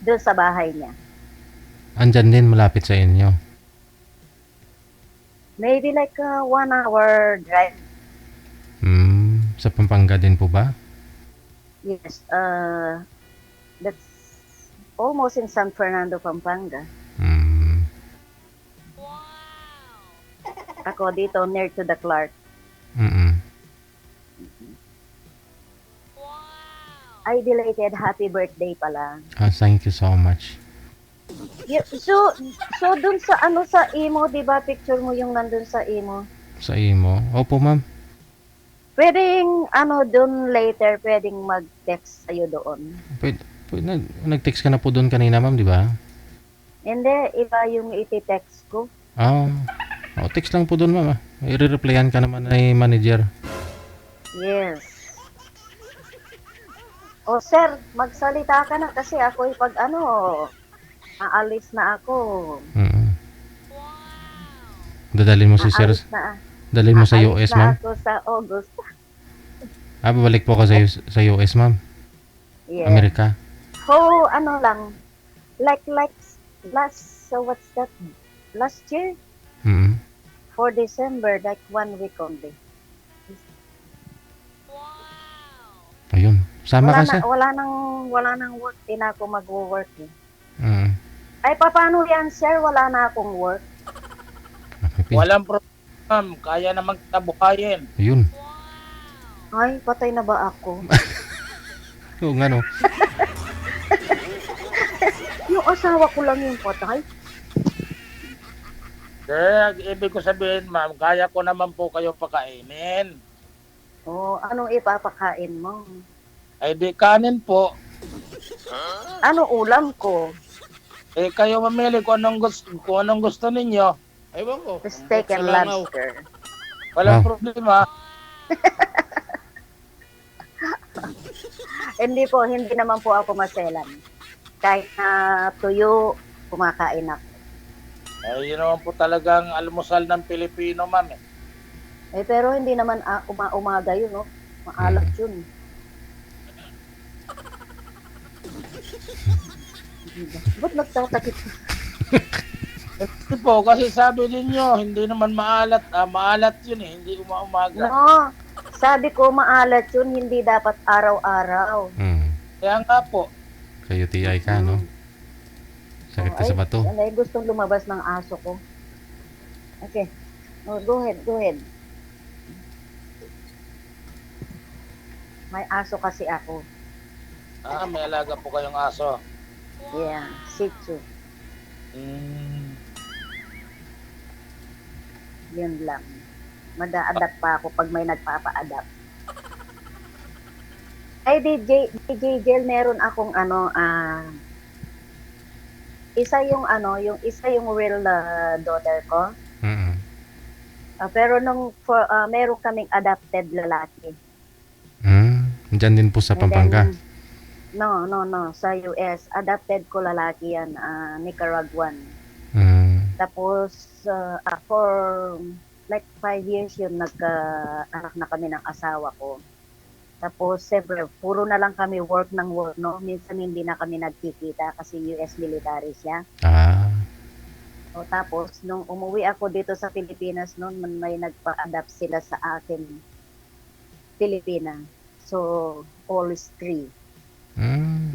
Doon sa bahay niya. Andyan din, malapit sa inyo. Maybe like a 1 hour drive. Sa Pampanga din po ba? Yes. That's almost in San Fernando, Pampanga. Ako dito near to the Clark. I belated happy birthday pala. Thank you so much. Yeah, so dun sa sa imo, 'di ba? Picture mo yung nandun sa imo. Sa imo? Opo, ma'am. Pwedeng dun later, pwedeng mag-text sa'yo doon. Pwede, nag-text ka na po doon kanina, ma'am, di ba? Hindi, iba yung iti-text ko. Text lang po doon, ma'am. I-replyan ka naman ng manager. Yes. O sir, magsalita ka na kasi ako pag aalis na ako. Dadalhin mo si sir. Aalis na. Dalhin mo sa US, ma'am. Ako sa August. Babalik po ka sa US, ma'am. Yes. Amerika. So, lang. Like last, so what's that? Last year? For December, like 1 week only. Ayun. Sama ka, sir. Wala nang work. Di na ako mag-work eh. Ay, paano yan, sir? Wala na akong work. Walang problema. Kaya naman kita buhayin. Ayun. Ay, patay na ba ako? Oo nga, no. Yung asawa ko lang yung patay. Sir, ibig ko sabihin, ma'am, kaya ko naman po kayo pakainin. Anong ipapakain mo? Ay di kanin po. Ano ulam ko? Kayo mamili kung anong gusto ninyo. Ewan ko. Steak and lobster. Walang problema. Hindi naman po ako maselan. Kahit na tuyo, kumakain ako. Yun naman po talagang almusal ng Pilipino, ma'am. Pero hindi naman umaga yun, no? Maalat yun. Ba't nagtatakit? Hindi po, kasi sabi ninyo, hindi naman maalat. Maalat yun eh, hindi umaga. No, sabi ko maalat yun, hindi dapat araw-araw. Kaya nga po. Kayo TI ka, no? Sakit ka sa bato. Gustong lumabas ng aso ko. Okay. Go ahead. May aso kasi ako. May alaga po kayong aso. Yeah, Shih Tzu. Yun lang. Mag-a-adapt pa ako pag may nagpapa-adapt. Ay, DJ Jel, meron akong isa yung real daughter ko. Pero meron kaming adopted lalaki. Diyan din po sa Pampanga. No. Sa US. Adopted ko lalaki yan. Nicaraguan. Tapos, for like 5 years yun, nagka-anak na kami ng asawa ko. Tapos, puro na lang kami work, no? Minsan hindi na kami nagkikita kasi US military siya. Tapos, nung umuwi ako dito sa Pilipinas noon, may nagpa-adapt sila sa akin, Pilipina. So, all is 3.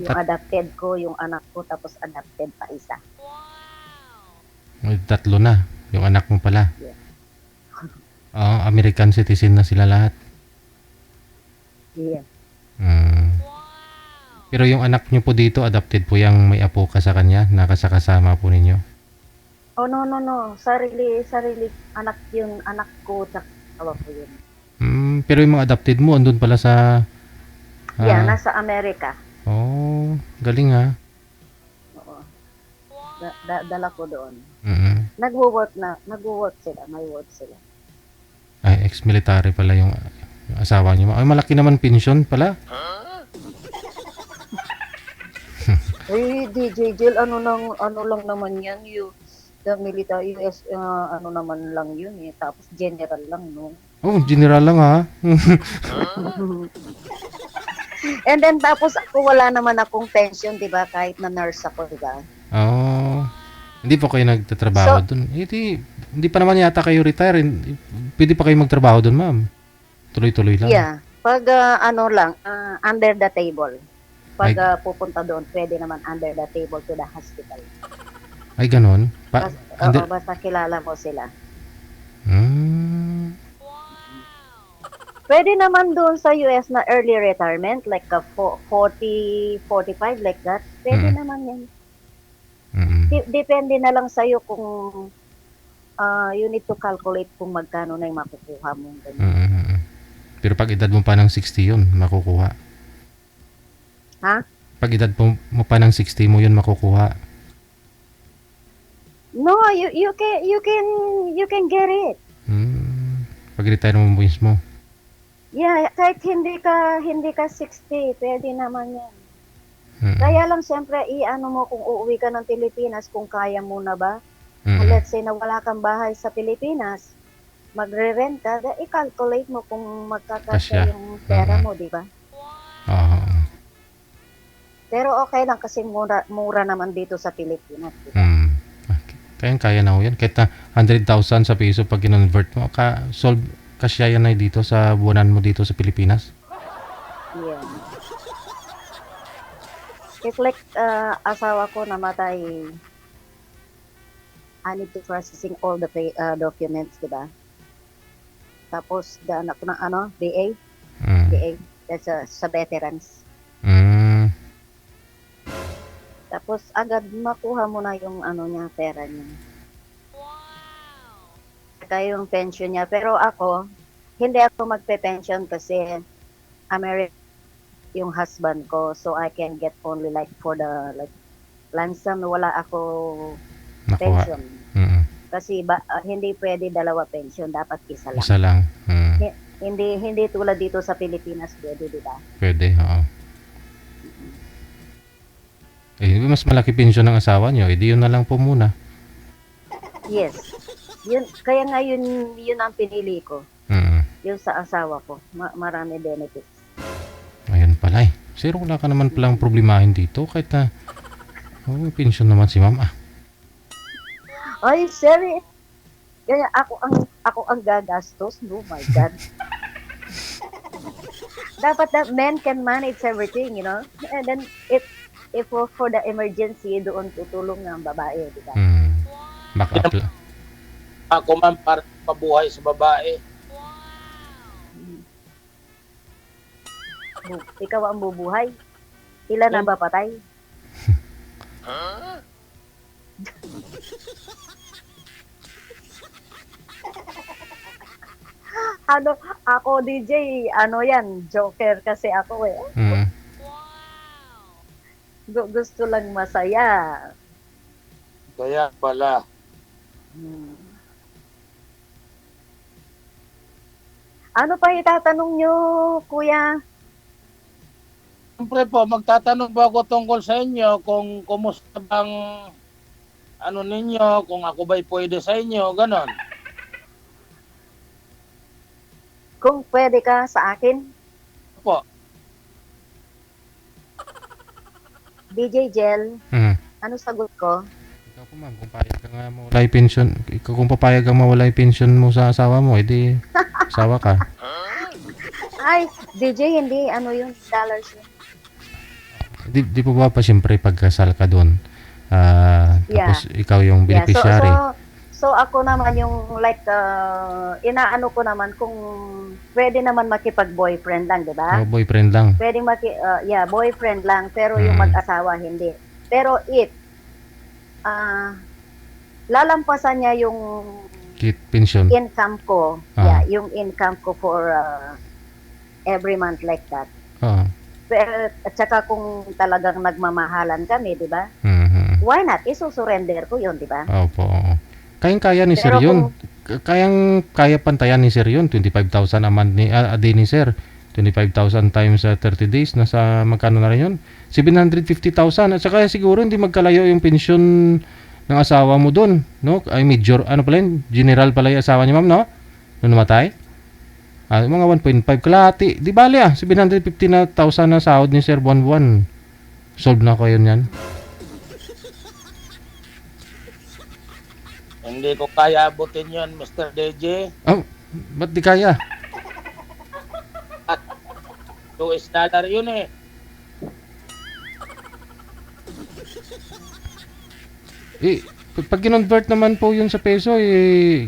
Yung adopted ko, yung anak ko, tapos adopted pa isa. May 3 na. Yung anak mo pala. Yeah. American citizen na sila lahat. Yeah. Pero yung anak nyo po dito, adopted po yung may apo ka sa kanya, nakasakasama po ninyo. Oh, no. Sarili anak yun, anak ko, tsaka awa ko yun. Pero yung mga adopted mo, andun pala sa... Yeah, nasa Amerika. Oh, galing ha. Oo. Dala ko doon. Mm-hmm. Nagwo-work sila, may work sila. Ay, ex-military pala yung asawa niyo. Ay, malaki naman pension pala. Eh, DJ Jill, ano lang naman yan, the military US, ano naman lang yun eh, tapos general lang, no? Oh, general lang ha. And then tapos ako wala naman akong pension, 'di ba? Kahit na nurse ako, 'di ba? Oh. Hindi po kayo nagtatrabaho doon. Hindi pa naman yata kayo retire. Pwede pa kayo magtrabaho doon, ma'am. Tuloy-tuloy lang. Yeah. Pag under the table. Pag pupunta doon, pwede naman under the table to the hospital. Ay, ganon? Basta kilala mo sila. Hmm. Pwede naman doon sa US na early retirement, like 40, 45, like that. Pwede naman yan. Depende na lang sa'yo kung you need to calculate kung magkano na yung makukuha mo. Pero pag edad mo pa ng 60 yun, makukuha. Ha? Pag edad mo pa ng 60 mo yun, makukuha. No, you can get it. Pag retire mo mismo. Yeah, kahit hindi ka 60, pwede naman yan. Kaya lang siyempre, i-ano mo kung uuwi ka ng Pilipinas, kung kaya mo na ba. Let's say na wala kang bahay sa Pilipinas, magre-rent ka, i-calculate mo kung magkakasya yung pera mo, di ba? Pero okay lang kasi mura naman dito sa Pilipinas. Diba? Kaya na ho yan. Kahit na 100,000 sa piso pag kinonvert mo, kasya yan na dito sa buwanan mo dito sa Pilipinas. Yeah. If like asawa ko namatay, I need to processing all the documents, diba? Tapos, anak ko ng BA. BA. That's sa veterans. Tapos, agad makuha mo na yung niya, pera niya. Saka yung pension niya. Pero ako, hindi ako magpe-pension kasi American yung husband ko. So, I can get only like for the lump sum. Wala ako pension. Kasi hindi pwede dalawa pension. Dapat isa lang. Isa lang. Hindi tulad dito sa Pilipinas. Pwede, diba? Pwede, oo. Mas malaki pensyon ng asawa nyo. Di yun na lang po muna. Yes. Kaya nga yun ang pinili ko. Yung sa asawa ko. Marami benefits. Ayun pala eh. Sir, wala ka naman palang problemahin dito. Kahit na pensyon naman si ma'am. Ay, sir. Kaya ako ang gagastos. Oh my God. Dapat that men can manage everything, you know? And then, if for the emergency, doon tutulong ng babae, di ba? Backup lang. Ako man para pabuhay sa babae. Ikaw ang bubuhay. Ilan na ba patay? Ako DJ, yan, joker kasi ako eh. Gusto lang masaya. Kaya pala. Ano pa itatanong nyo, kuya? Siyempre po, magtatanong po ako tungkol sa inyo kung kumusta bang ninyo, kung ako ba'y pwede sa inyo, ganon. Kung pwede ka sa akin? Po. DJ Jel, ano sagot ko? Ikaw po ma'am, kung payag ka nga mawala yung pension, kung papayag kang mawala yung pension mo sa asawa mo, edi asawa ka. Ay, DJ, hindi, yun, dollars yun. Di po ba pa siyempre pagkasal ka doon? Tapos ikaw yung beneficiary. So ako naman yung like inaano ko naman kung pwede naman makipag-boyfriend lang, 'di ba? Oh, boyfriend lang. Pwedeng boyfriend lang pero yung mag-asawa hindi. Pero if lalampasan niya yung Pension. income ko, yung income ko for every month like that. Oo. Pero, at saka kung talagang nagmamahalan kami, 'di ba? Why not? Isusurrender ko 'yon, 'di ba? Opo. Kayang-kaya ni Sir Pero yun. Kaya pantayan ni Sir yun. 25,000 a month a day ni Sir. 25,000 times 30 days. Nasa magkano na rin yun? 750,000. At saka siguro hindi magkalayo yung pensyon ng asawa mo dun. No? Ay, major. Ano pala yun? General pala yung asawa niya, ma'am, no? Nung namatay? Mga 1.5 kalahati. Di bali 750,000 na sahod ni Sir buwan-buwan. Solve na ko yun yan. Hindi ko kaya abutin yun, Mr. DJ. Oh, ba't di kaya? US dollar yun eh. Pag kinonvert naman po yun sa peso,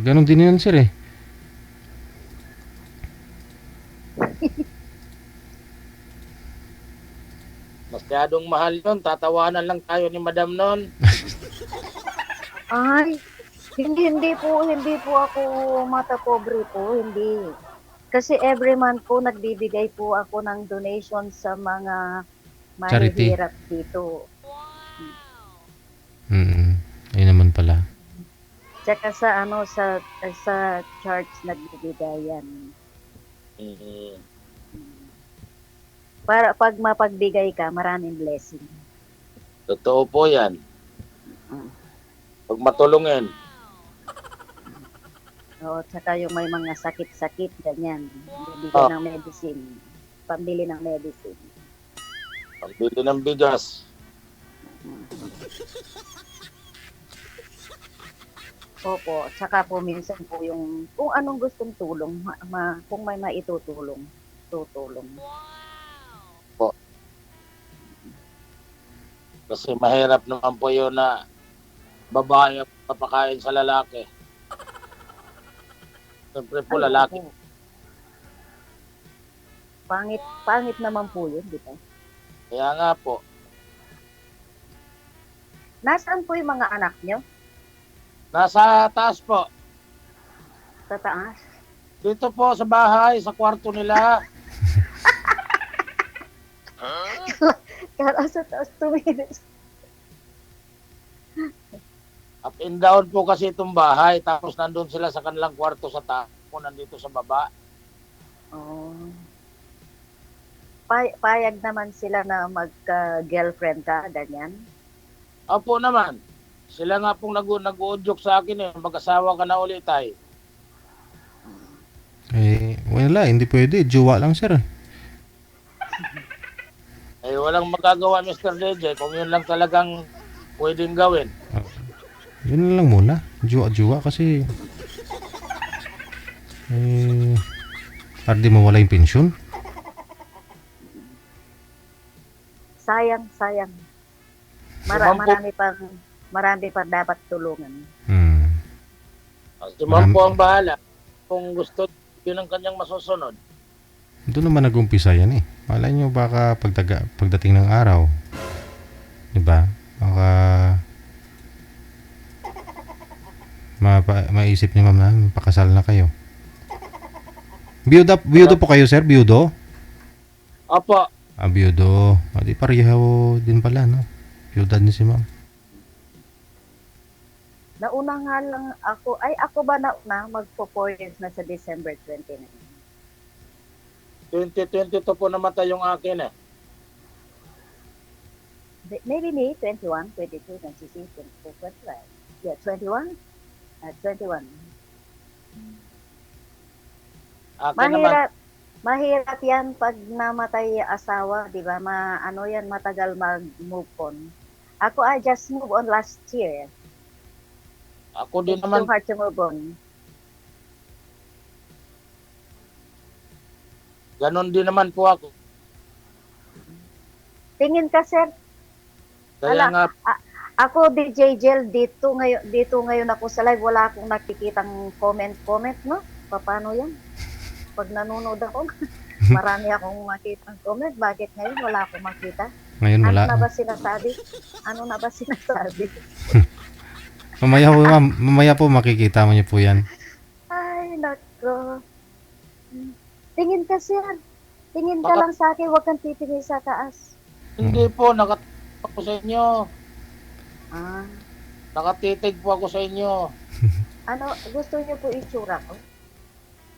ganun din yun, Sir, eh. Masyadong mahal yun. Tatawanan lang tayo ni Madam nun. Ay, hindi po ako mata pobre po, hindi. Kasi every month po nagbibigay po ako ng donation sa mga Charity. mahihirap dito. Ayun naman pala. Tsaka sa church nagbibigay yan. Para pag mapagbigay ka, maraming blessing. Totoo po yan. Pag matulungin. Oo, tsaka yung may mga sakit-sakit, ganyan. Bibigyan ng medicine. Pambili ng medicine. Pambili ng bigas. Opo, tsaka po minsan po yung kung anong gustong tulong, kung may maitutulong, tutulong. Kasi mahirap naman po yun na babae ang papakain sa lalaki. Siyempre po, lalaki. Opo. Pangit naman po yun, di ba? Kaya nga po. Nasaan po yung mga anak nyo? Nasa taas po. Sa taas? Dito po sa bahay, sa kwarto nila. Kala sa taas tumilis. Up and down po kasi itong bahay. Tapos nandun sila sa kanilang kwarto sa taas. Ako nandito sa baba. Oh. Payag naman sila na mag-girlfriend ka, ganyan? Opo naman. Sila nga pong nag-uudyok sa akin eh. Mag-asawa ka na ulit ay. Wala, hindi pwede. Jowa lang, Sir. Walang magagawa, Mr. DJ, kung yun lang talagang pwedeng gawin. Yun na lang muna. Jowa kasi hindi mawala yung pensyon. Sayang. Marami pang dapat tulungan. Si Ma'am po ang bahala. Kung gusto, yun ang kanyang masusunod. Doon naman nag-umpisa yan eh. Malay nyo baka pagdating ng araw, di ba? Baka maisip ni ma'am na pakasal na kayo. Biyudo po kayo, Sir? Biyudo? Opo. Biyudo. Di pareho din pala, no? Biyudan ni si ma'am. Nauna nga lang ako. Ay, ako ba nauna? Magpo 4 years na sa December 29. 2022 po namatay yung akin eh. Maybe me, 21, 22, 26, 24, 25. Yeah, 21? 21. Akin naman. Mahirap yan pag namatay asawa, di ba? Matagal mag-move on. Ako, I just move on last year. Ako din It's naman. too hard to move on. Ganon din naman po ako. Tingin ka, sir. Kaya nga, Ako, DJ Jel, dito ngayon ako sa live, wala akong nakikitang comment, no? Paano yan? Pag nanonood ako, marami akong makitang comment. Bakit ngayon wala akong makita? Ngayon Ano wala. na ba sinasabi? Ano na ba sinasabi? Mamaya po makikita mo niyo po yan. Ay, nako. Tingin ka, sir. Tingin ka lang sa akin, huwag kang titingin sa taas. Hindi po, nakatitig ako sa inyo. Ah, Nakatitig po ako sa inyo. ano, gusto niyo po itsura ko?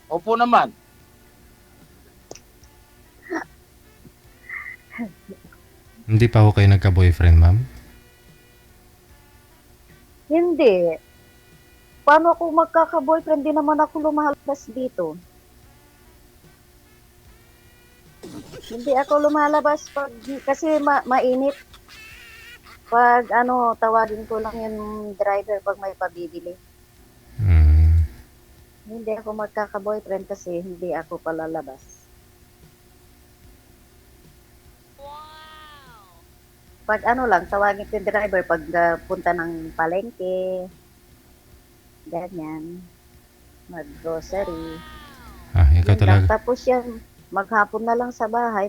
Opo naman. Hindi pa ho kayo nagka-boyfriend, ma'am? Hindi. Paano ako magkaka-boyfriend? Di naman ako lumalabas dito. Hindi ako lumalabas kasi mainit. Pag tawagin ko lang yung driver pag may pabibili. Hmm. Hindi ako magkaka-boyfriend kasi hindi ako palalabas. Pag lang, tawagin ko yung driver pag punta ng palengke, ganyan, mag-grocery. Ikaw Yun lang. talaga. Tapos yan, maghapon na lang sa bahay,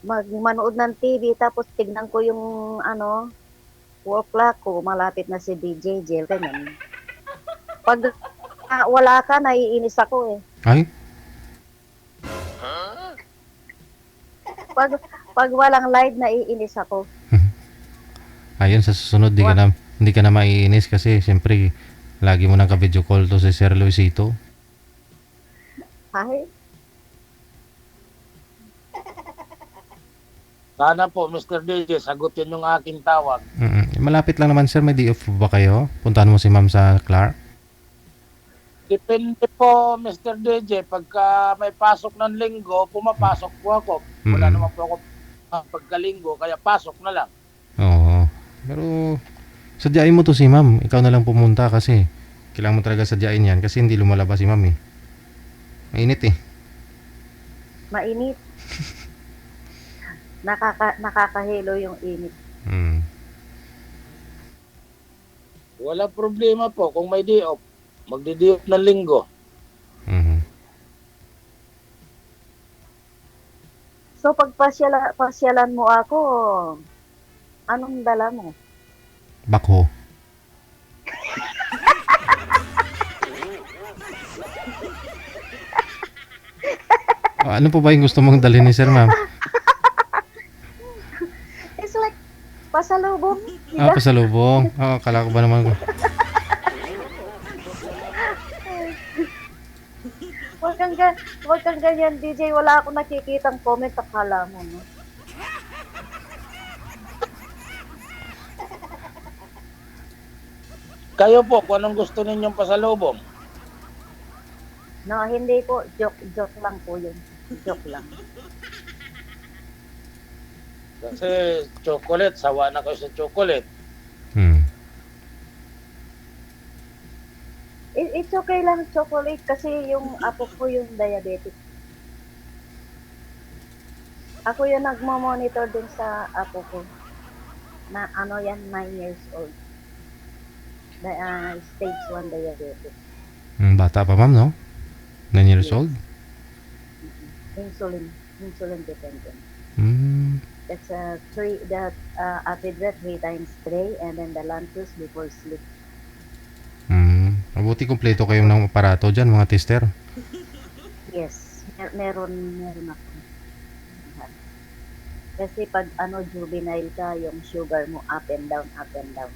manood ng TV, tapos tignan ko yung 4 o'clock ko, malapit na si DJ Jel, ganyan. Pag wala ka, naiinis ako eh. Ay, Pag walang live, naiinis ako. ayun sa susunod hindi ka na maiinis kasi siyempre lagi mo nang ka-video call to si Sir Luisito. Ay, Sana po, Mr. DJ, sagutin yung aking tawag. Malapit lang naman, sir. May day off ba kayo? Puntahan mo si ma'am sa Clark. Depende po, Mr. DJ. Pagka may pasok ng linggo, pumapasok po ako. Wala naman po ako pagkalinggo, kaya pasok na lang. Oo. Pero sadyain mo to si ma'am. Ikaw na lang pumunta kasi kailangan mo talaga sadyain yan kasi hindi lumalabas si ma'am eh. Mainit eh. mainit. Nakakahilo yung init. Wala problema po kung may day off. Magdi-day off ng linggo. So pag pasyalan mo ako, anong dala mo? Bakho. Ano po ba yung gusto mong dalhin ni sir, ma'am? It's like pasalubong. Diba? Pasalubong. Kala ko ba naman. Huwag kang ganyan, DJ. Wala akong nakikitang comment. Akala mo, no? Kayo po, kung anong gusto ninyong pasalubong? No, hindi po. Joke lang po yun. Joke lang. Kasi chocolate, sawa na kayo sa chocolate. It's okay lang chocolate kasi yung apo ko yung diabetic. Ako yung nagmo-monitor din sa apo ko. Na 9 years old. Stage 1 diabetic. Bata pa, ma'am, no? 9 years old? Insulin dependent. That's acid breath 3 times a day and then the Lantus before sleep. Mabuti kumpleto kayo ng aparato dyan, mga tester. Yes, meron ako. Kasi pag juvenile ka, yung sugar mo up and down, up and down.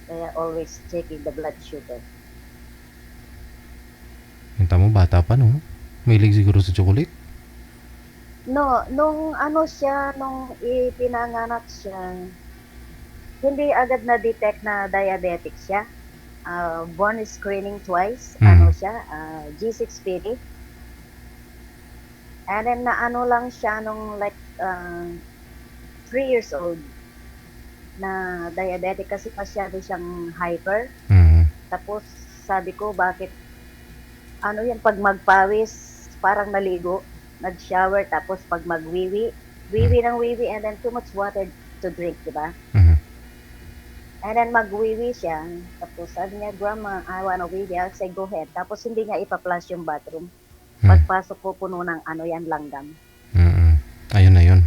Kaya always checking the blood sugar. Hinta mo, bata pa, no? Mahilig siguro sa chocolate. No, nung ipinanganak siya, hindi agad na-detect na diabetic siya. Born screening twice, G6PD. And then lang siya nung like 3 years old na diabetic kasi masyado siyang hyper. Tapos sabi ko bakit yan pag magpawis parang naligo, nag-shower tapos pag magwiwi and then too much water to drink, di ba? And then magwiwi siya. Tapos sabi niya, Grandma, I wanna wee. I say, go ahead. Tapos hindi niya ipa-flush yung bathroom. Pagpasok ko puno ng ano yan, langgam. Ayun na yun.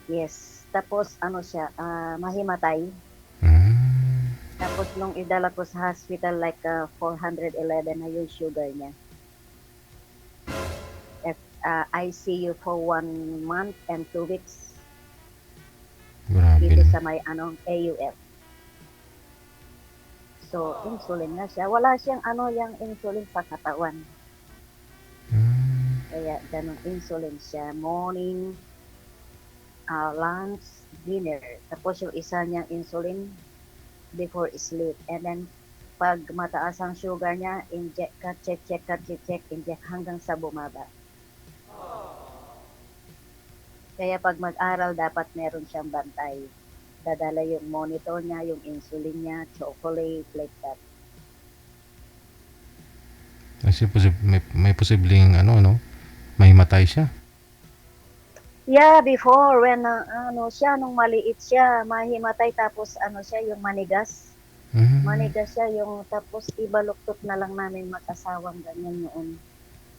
Yes. Tapos ano siya, mahimatay. Tapos nung idala ko sa hospital, like 411 na yung sugar niya. ICU for 1 month and 2 weeks. Grabe. Dito sa may AUF. So, insulin na siya. Wala siyang yung insulin sa katawan. Kaya ganun insulin siya. Morning, lunch, dinner. Tapos yung isa niyang insulin before sleep. And then, pag mataas ang sugar niya, inject ka, check, inject hanggang sa bumaba. Kaya pag mag-aral, dapat meron siyang bantay. Dadala yung monitor niya, yung insulin niya, chocolate, like that. Kasi may posibleng may matay siya. Yeah, before when nung maliit siya, mahimatay tapos siya yung manigas. Manigas siya yung tapos ibaluktot na lang namin mag-asawang ganyan noon.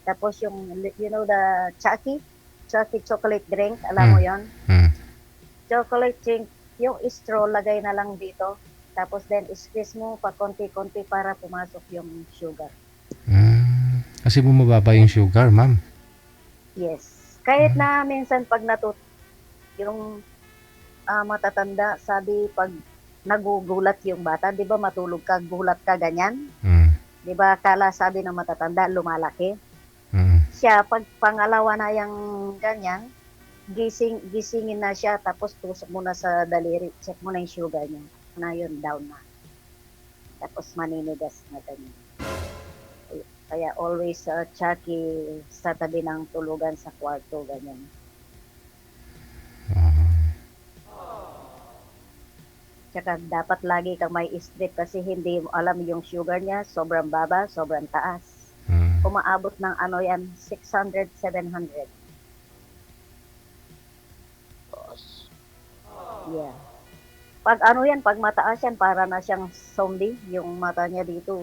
Tapos yung the Chucky chocolate drink, alam mo 'yon? Chocolate drink, yung straw lagay na lang dito. Tapos then squeeze mo pa konti-konti para pumasok yung sugar. Kasi bumababa yung sugar, ma'am. Yes. Kahit na minsan pag yung matatanda, sabi pag nagugulat yung bata, 'di ba matulog ka, gulat ka ganyan? 'Di ba kala sabi ng matatanda lumalaki? Siya pag pangalawa na yung ganyan, gisingin na siya tapos tusok mo na sa daliri, check mo na yung sugar niya. Na yun, down na. Tapos maninigas na ganyan. Kaya always Chucky sa tabi ng tulugan sa kwarto, ganyan. Tsaka dapat lagi kang may strip kasi hindi mo alam yung sugar niya, sobrang baba, sobrang taas. Umaabot ng 600, 700. Yeah. Pag pag mataas yan, para na siyang zombie, yung mata niya dito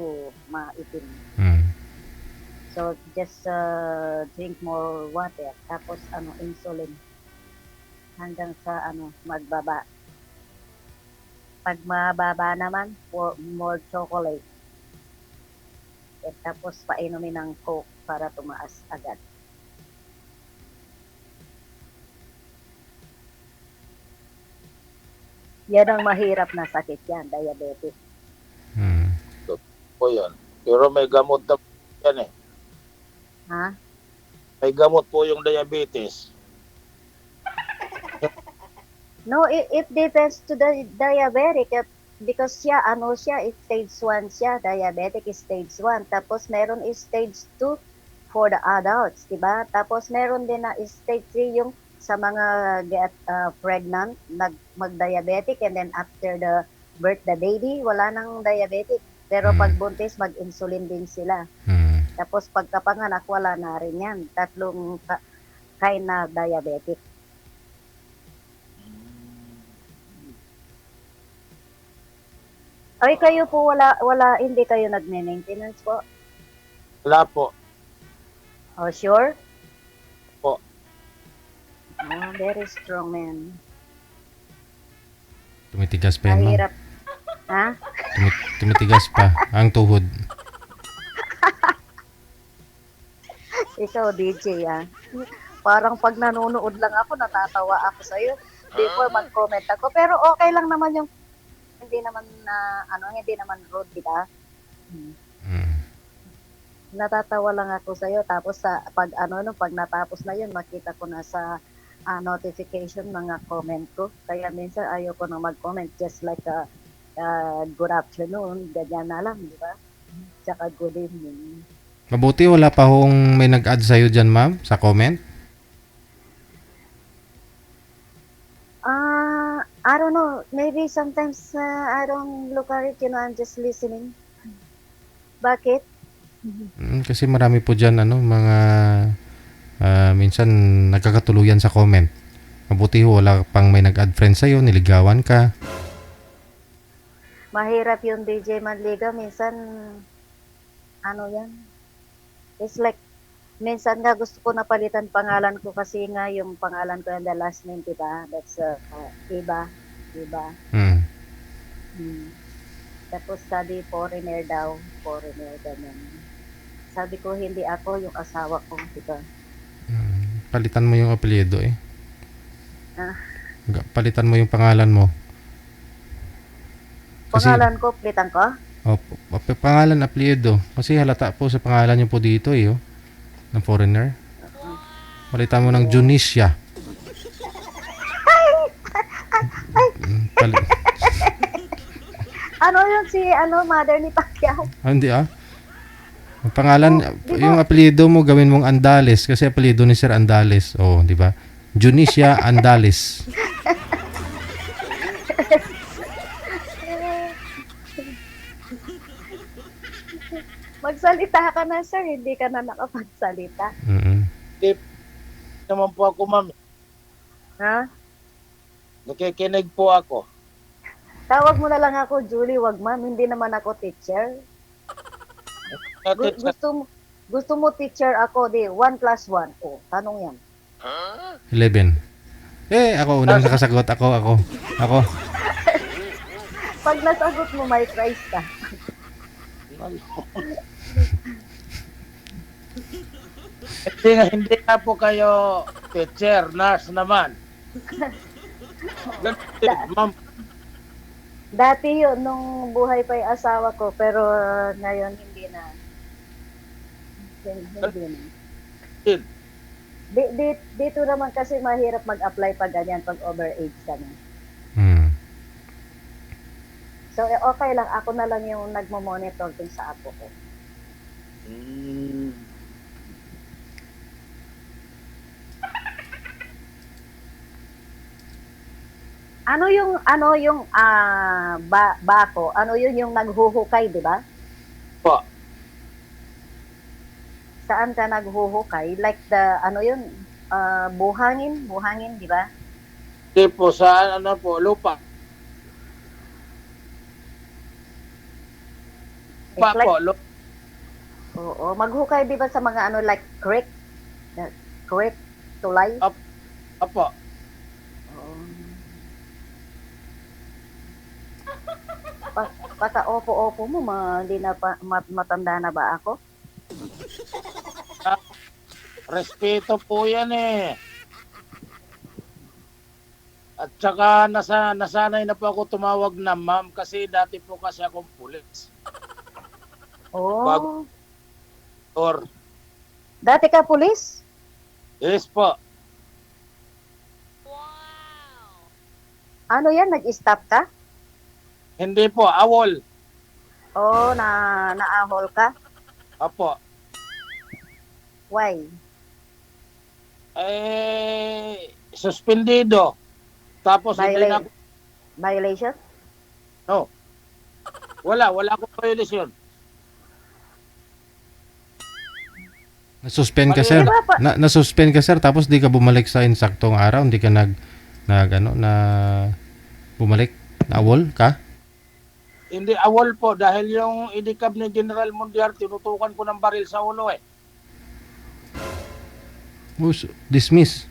maitim. So, just drink more water, tapos insulin. Hanggang sa magbaba. Pag mababa naman, more chocolate. At tapos painumin ng Coke para tumaas agad. Yan ang mahirap na sakit yan, diabetes. Po yan. Pero may gamot na yan eh. Ha? May gamot po yung diabetes. No, it depends to the diabetic because siya, stage 1 siya, diabetic is stage 1. Tapos meron is stage 2 for the adults, diba? Tapos meron din na is stage 3 yung sa mga pregnant, mag-diabetic and then after the birth, the baby, wala nang diabetic. Pero pag buntis, mag-insulin din sila. Tapos pagkapanganak, wala na rin yan. Tatlong kind na diabetic. Ay, kayo po, hindi kayo nag-maintenance po? Wala po. Oh, sure? Po. Oh, very strong man. Tumitigas pa yan, ma'am. Mahirap. Ha? Tumitigas pa ang tuhod. Ikaw, DJ, parang pag nanonood lang ako, natatawa ako sa'yo. Before mag-comment ako. Pero okay lang naman yung hindi naman rude, diba? Natatawa lang ako sa'yo. Tapos pag natapos na yun, makita ko na sa notification mga comment ko. Kaya minsan ayoko nang mag-comment, just like good afternoon, ganyan na lang, di ba? Tsaka good evening. Mabuti wala pa hong may nag-add sa'yo dyan, ma'am, sa comment? I don't know. Maybe sometimes I don't look at it, I'm just listening. Bakit? Kasi marami po dyan, mga minsan nagkakatuluyan sa comment. Mabuti wala pang may nag-add friend sa'yo, niligawan ka. mahirap yung DJ Manliga. Minsan, ano yan? It's like, minsan nga gusto ko napalitan pangalan ko kasi nga yung pangalan ko yung the last name, diba? That's Iba. Diba? Mm. Tapos sabi, foreigner daw. Foreigner, ganun. Sabi ko, hindi ako, yung asawa ko, diba? Palitan mo yung apelyido eh. Ah. Palitan mo yung pangalan mo. Kasi, Pangalan ko, plitan ko? pangalan, apelyido. Kasi halata po sa pangalan niyo po dito eh, oh, ng foreigner. Palitan mo ng Junisha. Ano yun si, mother ni Pacquiao? Hindi ah. Ang pangalan, yung apelyido mo gawin mong Andales kasi apelyido ni Sir Andales. Oh, di ba? Junisha Andales. Magsalita ka na, sir. Hindi ka na nakapagsalita. Hindi naman po ako, ma'am. Ha? Nakikinig po ako. Tawag mo na lang ako, Julie. Wag, ma'am. Hindi naman ako teacher. Gusto mo teacher ako, di. 1 plus 1. Oh, tanong yan. 11. Ako unang nakasagot. Ako. Pag nasagot mo, may prize ka. Hindi nga po kayo teacher, nurse naman. Ma'am, Dati yun, nung buhay pa yung asawa ko, pero ngayon hindi na. Hindi na. Dito naman kasi mahirap mag-apply pag ganyan, pag overage ka na. So, okay lang. Ako na lang yung nagmo-monitor dun sa apo ko. Ano yung bako? Ano yun yung naghuhukay, di ba? po. Saan ka naghuhukay? Like buhangin, di ba? Hindi po, sa lupa. Lupa Like, po, oo, maghukay di ba sa mga like creek? Creek, tulay? Apo. Pagka-opo-opo mo, hindi na matanda na ba ako? Respeto po yan eh. At saka nasanay na po ako tumawag na ma'am kasi dati po kasi akong pulis. Oh. Or, Dati ka pulis? yes po. Ano yan? Nag-stop ka? Hindi po, awol. Oo, naahol ka? Apo. Why? Suspendido. Tapos hindi na ako, Violation? no. Wala akong violation. Na-suspend ka, sir. Na-suspend ka, sir, tapos di ka bumalik sa insaktong araw, hindi ka bumalik, na-awol ka? Hindi awol po dahil yung idikab ni General Mundiar tinutukan ko ng baril sa ulo eh. Dismiss.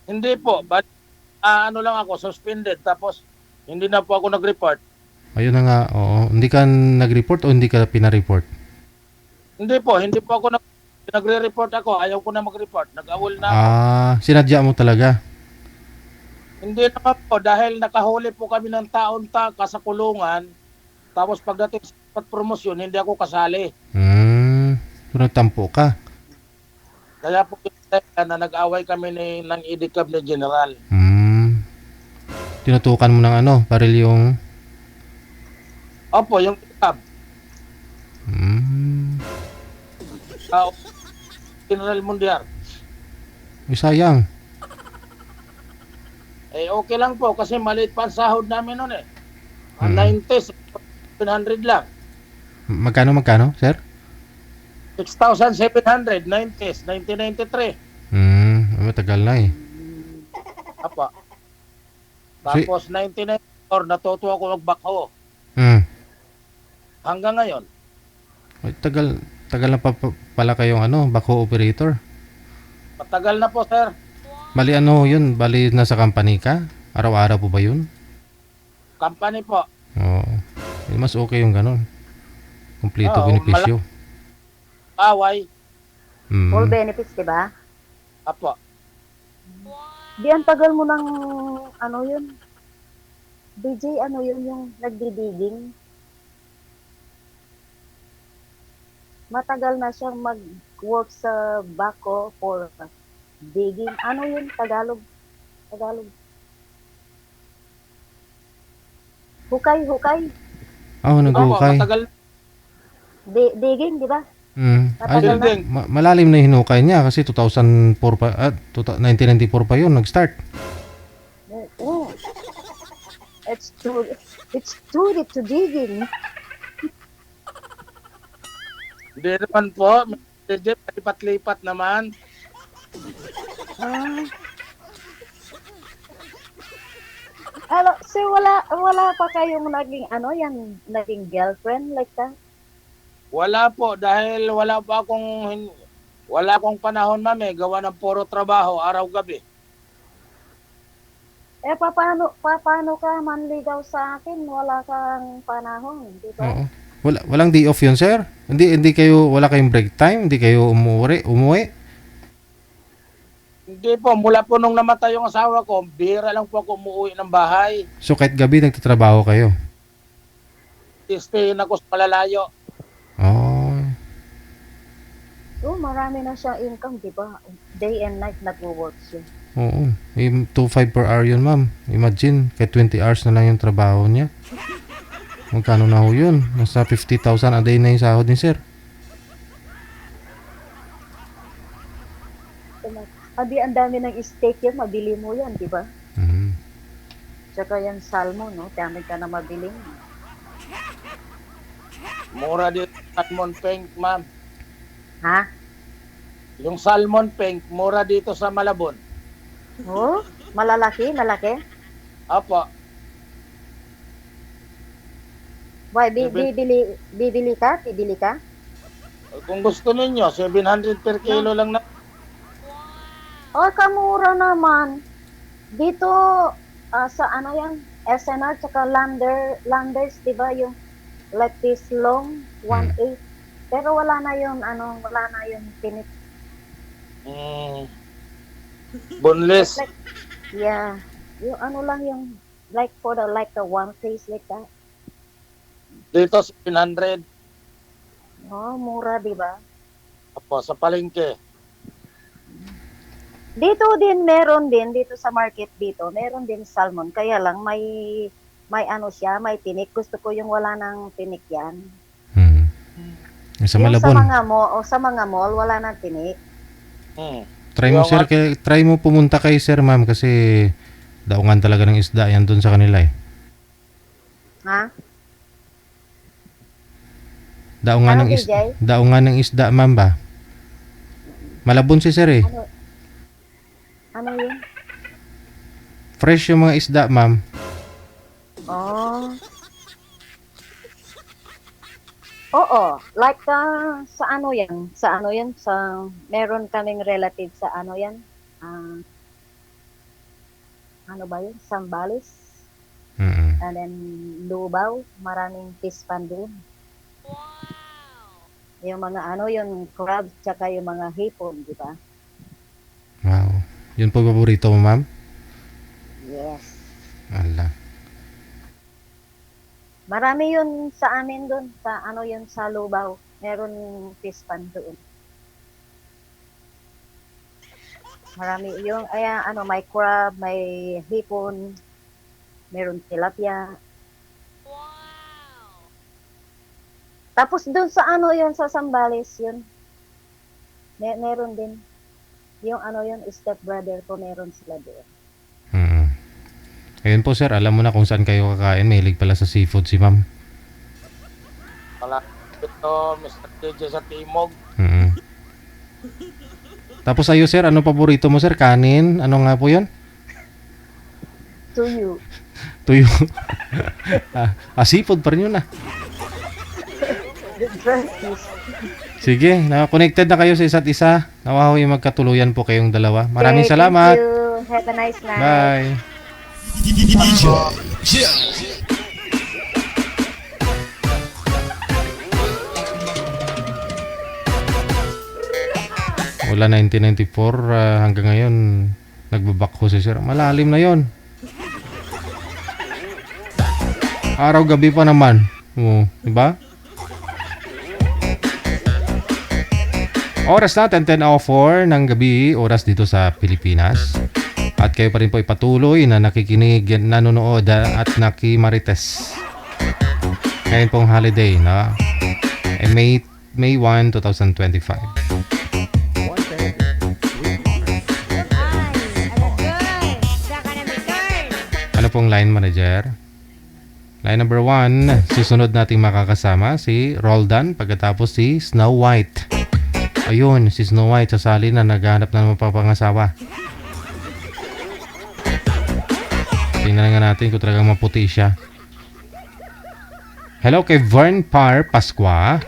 Hindi po, but ano lang ako, suspended tapos hindi na po ako nag-report. Ayun na nga, oo. Hindi ka nag-report o hindi ka pinareport? Hindi po ako nagre-report ako, ayaw ko na mag-report, nag-awol na ako. Sinadya mo talaga? Hindi naman po, dahil nakahuli po kami ng taon sa kulungan, tapos pagdating sa promosyon, hindi ako kasali. So nagtampo ka? Kaya po na nag-away kami ng idikab ni General. Tinutukan mo ng baril yung... Opo, yung idikab. General Mundiar. Sayang. Okay lang po kasi maliit pa ang sahod namin noon eh. 90s, 700 lang. Magkano, sir? 6,700, 90s, 1993. Matagal na eh. Apa. Tapos 1994, or natuto ako magbakho. Hmm. Hanggang ngayon. Ay, tagal na pala kayong backhoe operator. Matagal na po, sir. Bali yun? Bali nasa company ka? Araw-araw po ba yun? Company po. Oo. Mas okay yung ganun. Kompleto Oo, benepisyo. Away. Full Mm. benefits, di ba? Apo. Di ang tagal mo ng, yun? DJ, yun yung nagdi-digging? Matagal na siyang mag-work sa backhoe for digging. Ano yun? Tagalog. Hukay. Oh, Opo, nag-ukay. matagal. Digging, di ba? Mm. Ay, Matagal na. Building. malalim na hinukay niya kasi 2004 pa, 1994 pa yun nag-start. Oh. It's too deep to digging. Hindi naman po. Medyo lipat-lipat naman. Ah. So wala pa kayong naging girlfriend like that? Wala po dahil wala akong panahon, ma'am, gawa ng puro trabaho araw-gabi. Paano ka manligaw sa akin? Wala kang panahon, di ba? Oo. Walang day off yun, sir? Wala kayong break time? Hindi kayo umuwi? Hindi po, mula po nung namatay yung asawa ko, bihira lang po ako umuwi ng bahay. So kahit gabi nagtatrabaho kayo? Stay ako sa malalayo. Oh. So marami na siyang income, di ba? Day and night nag-work siya. Oo. 2.5 per hour yun, ma'am. Imagine, kahit 20 hours na lang yung trabaho niya. Magkano na ho yun? Nasa 50,000 a day na yung sahod ni sir. Ang dami ng steak yan, mabili mo yan, di ba? Mhm. Tsaka yan salmon, no? Dami ka na mabili. Mura dito salmon pink, ma'am. Ha? Yung salmon pink, mura dito sa Malabon. Oh? Malaki? Apo. Why, bibili ka? Kung gusto ninyo, 700 per kilo lang na. Oh, kamura naman. Dito, sa SNR, tsaka Landers, di ba, yung like this long, 1.8. Pero wala na yung tinik. Boneless. Like, yeah. Yung lang yung, like the one face like that. Dito 700. Oh, mura, di ba? Apo, sa palengke. Dito din, dito sa market dito, meron din salmon. Kaya lang, may may tinik. Gusto ko yung wala ng tinik yan. Sa Yung Malabon. sa mga mall, wala nang tinik. Try mo, sir. Try mo pumunta kay sir, ma'am, kasi daungan talaga ng isda yan dun sa kanila eh. Ha? Daungan ng DJ? daungan ng isda, ma'am ba? Malabon si sir eh. Ano yun? Fresh yung mga isda, ma'am. Oh. Oo, like sa meron kaming relative sa ano ba yun? Sambales. Mm-mm. And then Lubao, maraming fish pan doon. Yung mga yung crab tsaka yung mga hipon, di ba? Wow. Yun po paborito mo, ma'am? Yes. Ala. Marami yun sa amin doon, sa Lubao. Meron fish pan doon. Marami yung, may crab, may hipon, meron tilapia. Tapos doon sa sa Sambales yun. Meron din. Yung step brother ko, meron sila doon. Ayun po, sir. Alam mo na kung saan kayo kakain. Mahilig pala sa seafood si ma'am. Wala ito, Mr. DJ sa Timog. Tapos ayo, sir. Ano paborito mo, sir? Kanin? Ano nga po yun? To you. Tuyo. Sipod pa rin yun ah. Sige, na-connected na kayo sa isa't isa. Nawaw yung magkatuluyan po kayong dalawa. Maraming Okay, salamat. Thank you. Have a nice night. Bye. DJ Joe. Wala 1994 hanggang ngayon nagbabakho si sir. Malalim na yon. Araw-gabi pa naman. Oo, di ba? Oras natin 10:04 ng gabi, oras dito sa Pilipinas. At kayo pa rin po ipatuloy na nakikinig, nanonood at nakimarites. Ngayon pong holiday, na May 1, 2025. Ano pong line manager? Line number 1, susunod nating makakasama si Roldan, pagkatapos si Snow White. Ayun, si Snow White sasali na naghahanap na ng mapapangasawa. Tingnan nga natin kung talagang maputi siya. Hello kay Vern Par Pasqua.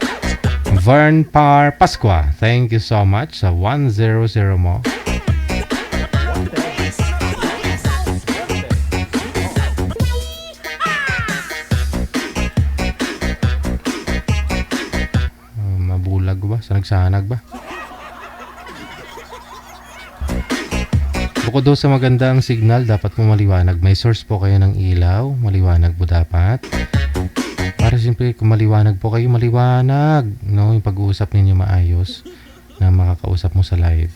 Vern Par Pasqua, thank you so much sa 100 mo. Mabulag ba? Sanag-sanag ba? Bukod doon sa magandang signal, dapat mo maliwanag. May source po kayo ng ilaw. Maliwanag po dapat. Para siyempre, kung maliwanag po kayo, maliwanag. No? Yung pag-uusap ninyo maayos na makakausap mo sa live.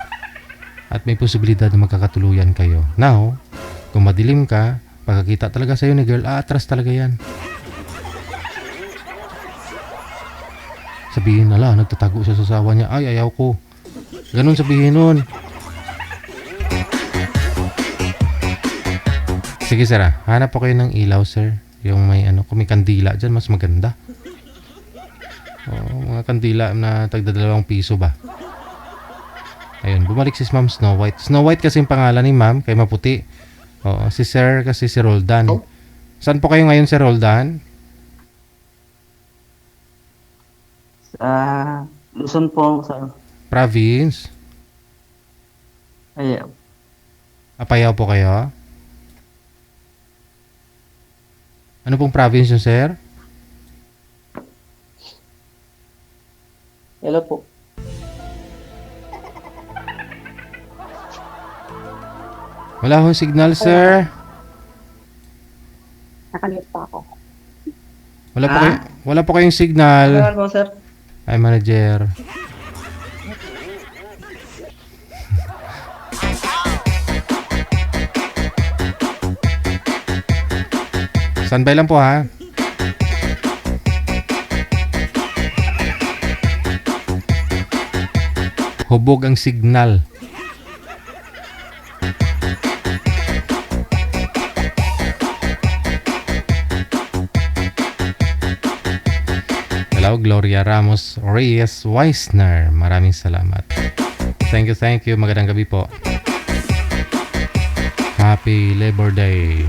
At may posibilidad na magkakatuluyan kayo. Now, kung madilim ka, pagkakita talaga sa'yo ni girl, atras talaga yan. Sabihin nala, nagtatago siya sa asawa niya. Ay, ayaw ko. Ganun sabihin nun. Sige sir, hanap po kayo ng ilaw sir. Yung may ano, kung may kandila dyan, mas maganda. Mga kandila na tagda 2 piso ba. Ayun, bumalik si Ma'am Snow White. Snow White kasi yung pangalan ni Ma'am, kay maputi. Oo, si Sir kasi si Roldan. Saan po kayo ngayon Sir Roldan? Luzon po sa Province? Ayaw. Apayao po kayo? Ano pong province yun, sir? Hello po. Wala akong signal, sir. Nakamute pa ako. Wala po kayong signal. Hello po, sir. Ay, manager. Standby lang po ha. Hubog ang signal. Hello, Gloria Ramos Reyes Weisner. Maraming salamat. Thank you. Magandang gabi po. Happy Labor Day.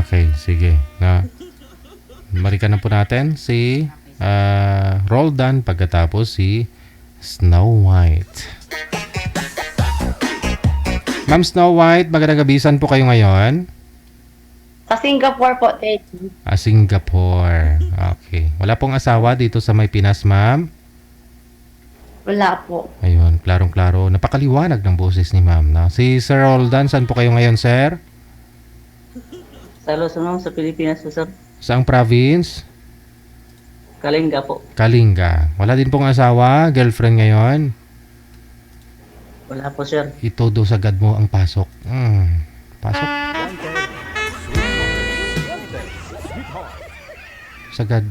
Okay, sige. Balikan na po natin si Roldan pagkatapos si Snow White. Ma'am Snow White, magandang gabi. Saan po kayo ngayon? Sa Singapore po, Teddy. Singapore. Okay. Wala pong asawa dito sa may Pinas, ma'am? Wala po. Ayun, klarong-klaro. Napakaliwanag ng boses ni ma'am. No? Si Sir Roldan, saan po kayo ngayon, sir? Sa Luzon, sa Pilipinas po, sir. Saang province? Kalinga po. Kalinga. Wala din pong asawa, girlfriend ngayon. Wala po, sir. Itodo sagad mo ang pasok. Pasok. Sagad.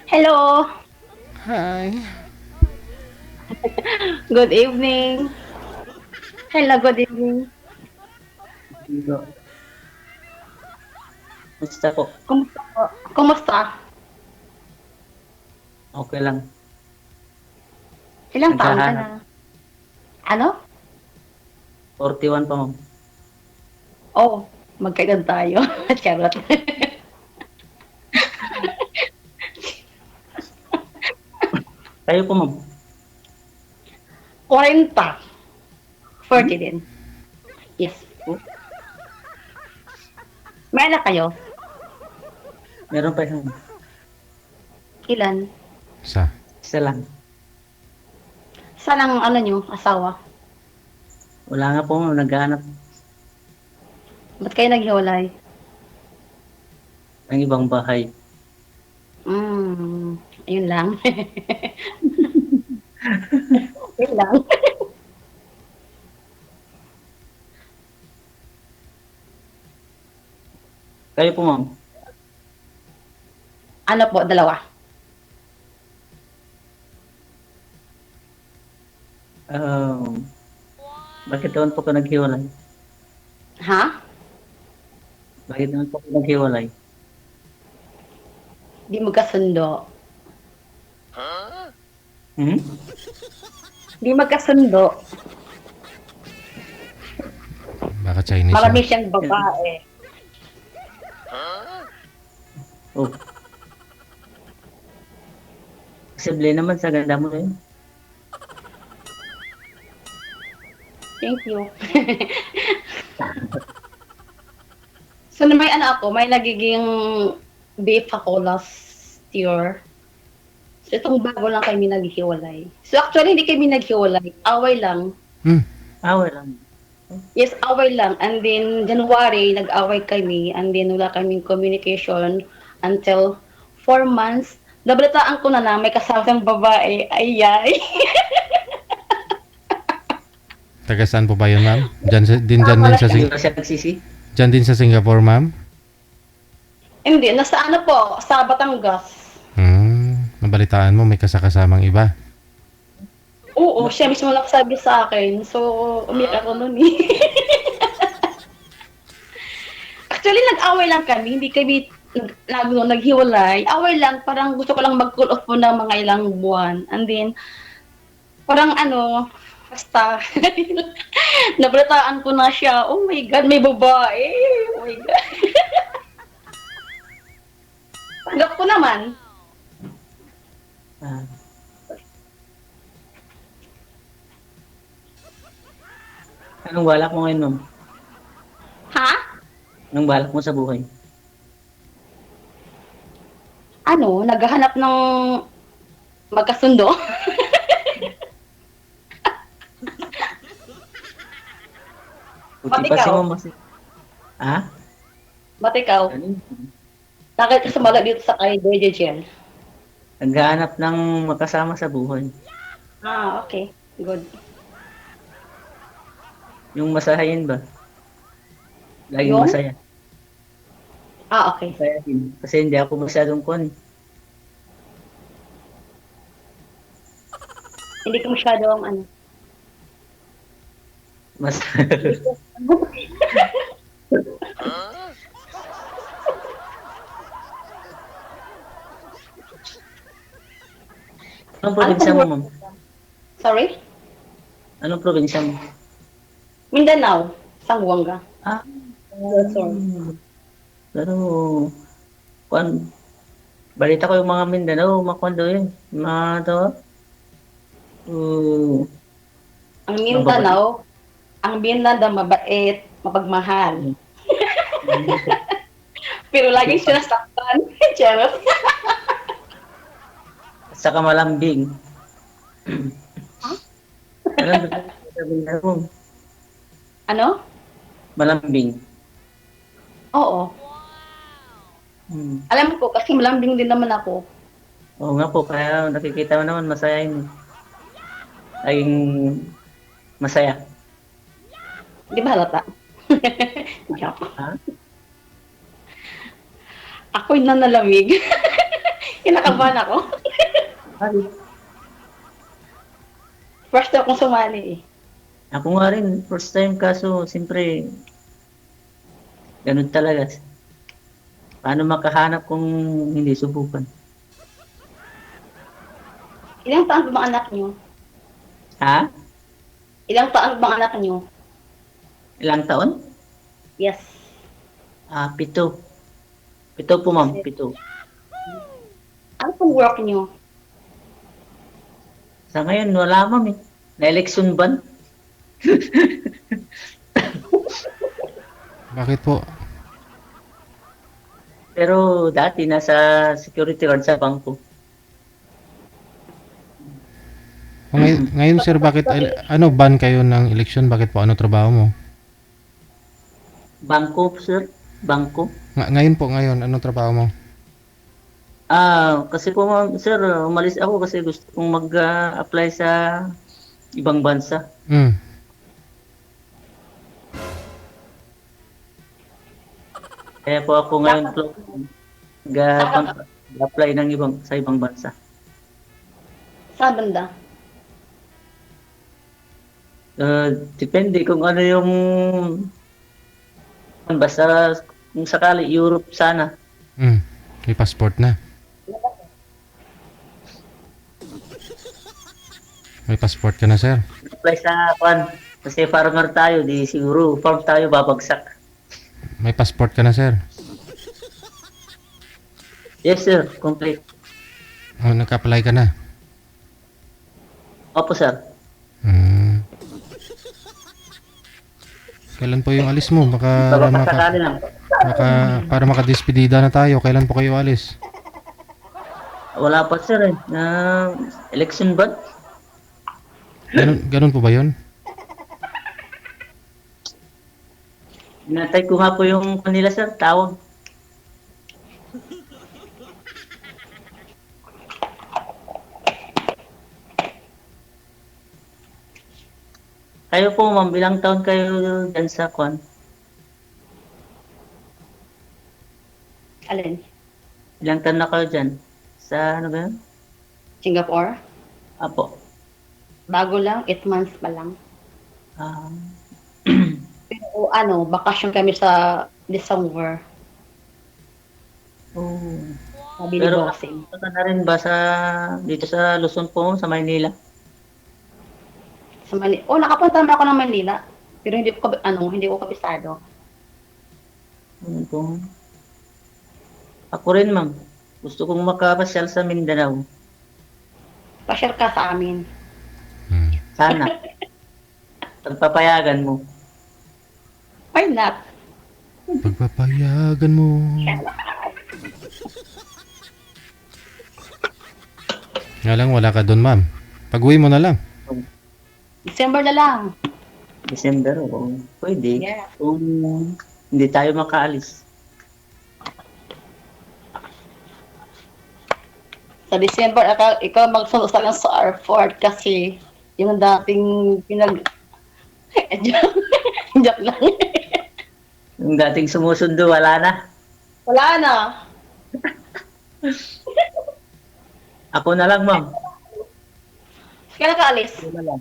Hello. Hi. Good evening. Hello, good evening. Basta po. Kumusta po? Kumusta? Okay lang. Ilang taon ka na? Naghahanap. Ano? 41 pa, ma'am. Oh, magkaedad tayo. Charot. Kayo po, ma'am. 40. 40 din. Yes. May anak kayo? Meron pa isang. Ilan? Isa lang. Saan ang ano nyo, asawa? Wala nga po, ma'am. Naghahanap Ba't kayo naghiwalay? ng ibang bahay. Ayun lang. Ayun lang. Kayo po, ma'am. Ano po, dalawa? Bakit naman po ko naghiwalay? Ha? Bakit naman po ko naghiwalay? Di mo kasundo. Hmm? Di magkasundo. Baka Chinese Marami yan. siyang babae. Oh. Posible naman sa ganda mo yun. Thank you. So, may ano ako, may nagiging beef ako last year. So, itong bago lang kami naghihiwalay. So, actually, hindi kami naghiwalay. Away lang. Away lang. Yes, away lang. And then, January, nag-away kami. And then, wala kaming communication until 4 months. Nabalitaan ko na lang, may kasamang babae. Ayay. Taga saan po ba yun, ma'am? Dyan din sa Hindi ba siya nagsisi? Dyan din sa Singapore, ma'am? Hindi, nasa ano po, sa Batangas. Nabalitaan mo may kasakasamang iba. Oo, siya mismo nagsabi sa akin. So, umiyak ako nun eh. Actually, nag-away lang kami. Hindi kami naghiwalay. Away lang, parang gusto ko lang mag-cool off po ng mga ilang buwan. And then, parang ano, basta, nabalitaan ko na siya. Oh my God, may babae. Oh my God. Tanggap ko naman. Anong balak mo ngayon, ma'am? Ha? Anong balak mo sa buhay? Ano, naghahanap ng magkasundo? Buti Ba't pa si ikaw? ma'am. Ha? Ba't ikaw? Bakit ka sumala dito sa kay Dejejen? Naghahanap ng makasama sa buhay. Ah, okay. Good. Yung masayahin ba? Laging Yung? masaya. Ah, okay. Masayahin. Kasi hindi ako masyadong kon. Hindi ka masyadong ano. Mas... Anong probinsya mo, ma'am? Sorry? Anong probinsya mo? Mindanao. Sambuanga. Ah. Sorry. Pero, balita ko yung mga Mindanao, makuan daw yun. Mga to, Ang Mindanao, mabait, mapagmahal. Pero lagi siya nasaktan. Charot. saka malambing. Ano? Ano? Malambing. Oo. Alam ko, kasi malambing din naman ako. Oo nga po, kaya nakikita mo naman masaya yun. Laging masaya. Di ba halata? Joke. Ha? Ako'y nanalamig. Kinakabahan ako. Ay, First time akong sumali eh. ako nga rin, first time kaso, siyempre, ganun talaga. Paano makahanap kung hindi subukan? Ilang taon ba ang anak niyo? Ha? Ilang taon ba ang anak niyo? Ilang taon? Yes. 7. 7 po, ma'am. 7. Ano pong work niyo? Sa ngayon, wala, ma'am eh. Na-election ban? Bakit po? Pero dati, nasa security guard sa bangko. Ngayon, sir, bakit, ban kayo ng election? Bakit po? Ano trabaho mo? Bangko, sir. Bangko. Ngayon, anong trabaho mo? Kasi po, ma'am, sir, umalis ako kasi gusto kong mag-apply sa ibang bansa. Hmm. Kaya po ako ngayon mag-apply ng sa ibang bansa. Saan banda? Depende kung ano yung basta kung sakali Europe sana. Hmm. May passport na. May passport ka na, sir. Apply sa kasi farmer tayo, di siguro farm tayo babagsak. May passport ka na, sir. Yes, sir. Complete. Oh, nag-apply ka na. Opo, sir. Hmm. Kailan po yung alis mo? Baka Babagsak lang. para makadispedida na tayo. Kailan po kayo alis? Wala pa, sir. Election ban? Ganun po ba yun? Inatay ko nga po yung kanila, sir. Tawag. Kayo po, ma'am, ilang taon kayo dyan sa kwan? Alin? Ilang taon na kayo dyan? Sa ano ba yun? Singapore? Apo. Bago lang, 8 months pa lang. Ah, Pero bakasyon kami sa December. oh. Sabi ni Pero Bossing. punta na rin ba dito sa Luzon po, sa Maynila? Sa nakapunta naman ako ng Manila. Pero hindi ko kabisado. Ano po? Ako rin, ma'am. Gusto kong makapasyal sa Mindanao. Pasyal ka sa amin. Sana. Pagpapayagan mo. Why not? Pagpapayagan mo. Nga lang, wala ka doon, ma'am. Pag-uwi mo na lang. December na lang. December, oo. Pwede. Yeah. Kung hindi tayo makaalis. Sa December, ikaw magsunod lang sa airport kasi yung dating joke lang. Yung dating sumusundo, wala na. Wala na. Ako na lang, ma'am. Kailan ka alis? Ako na lang.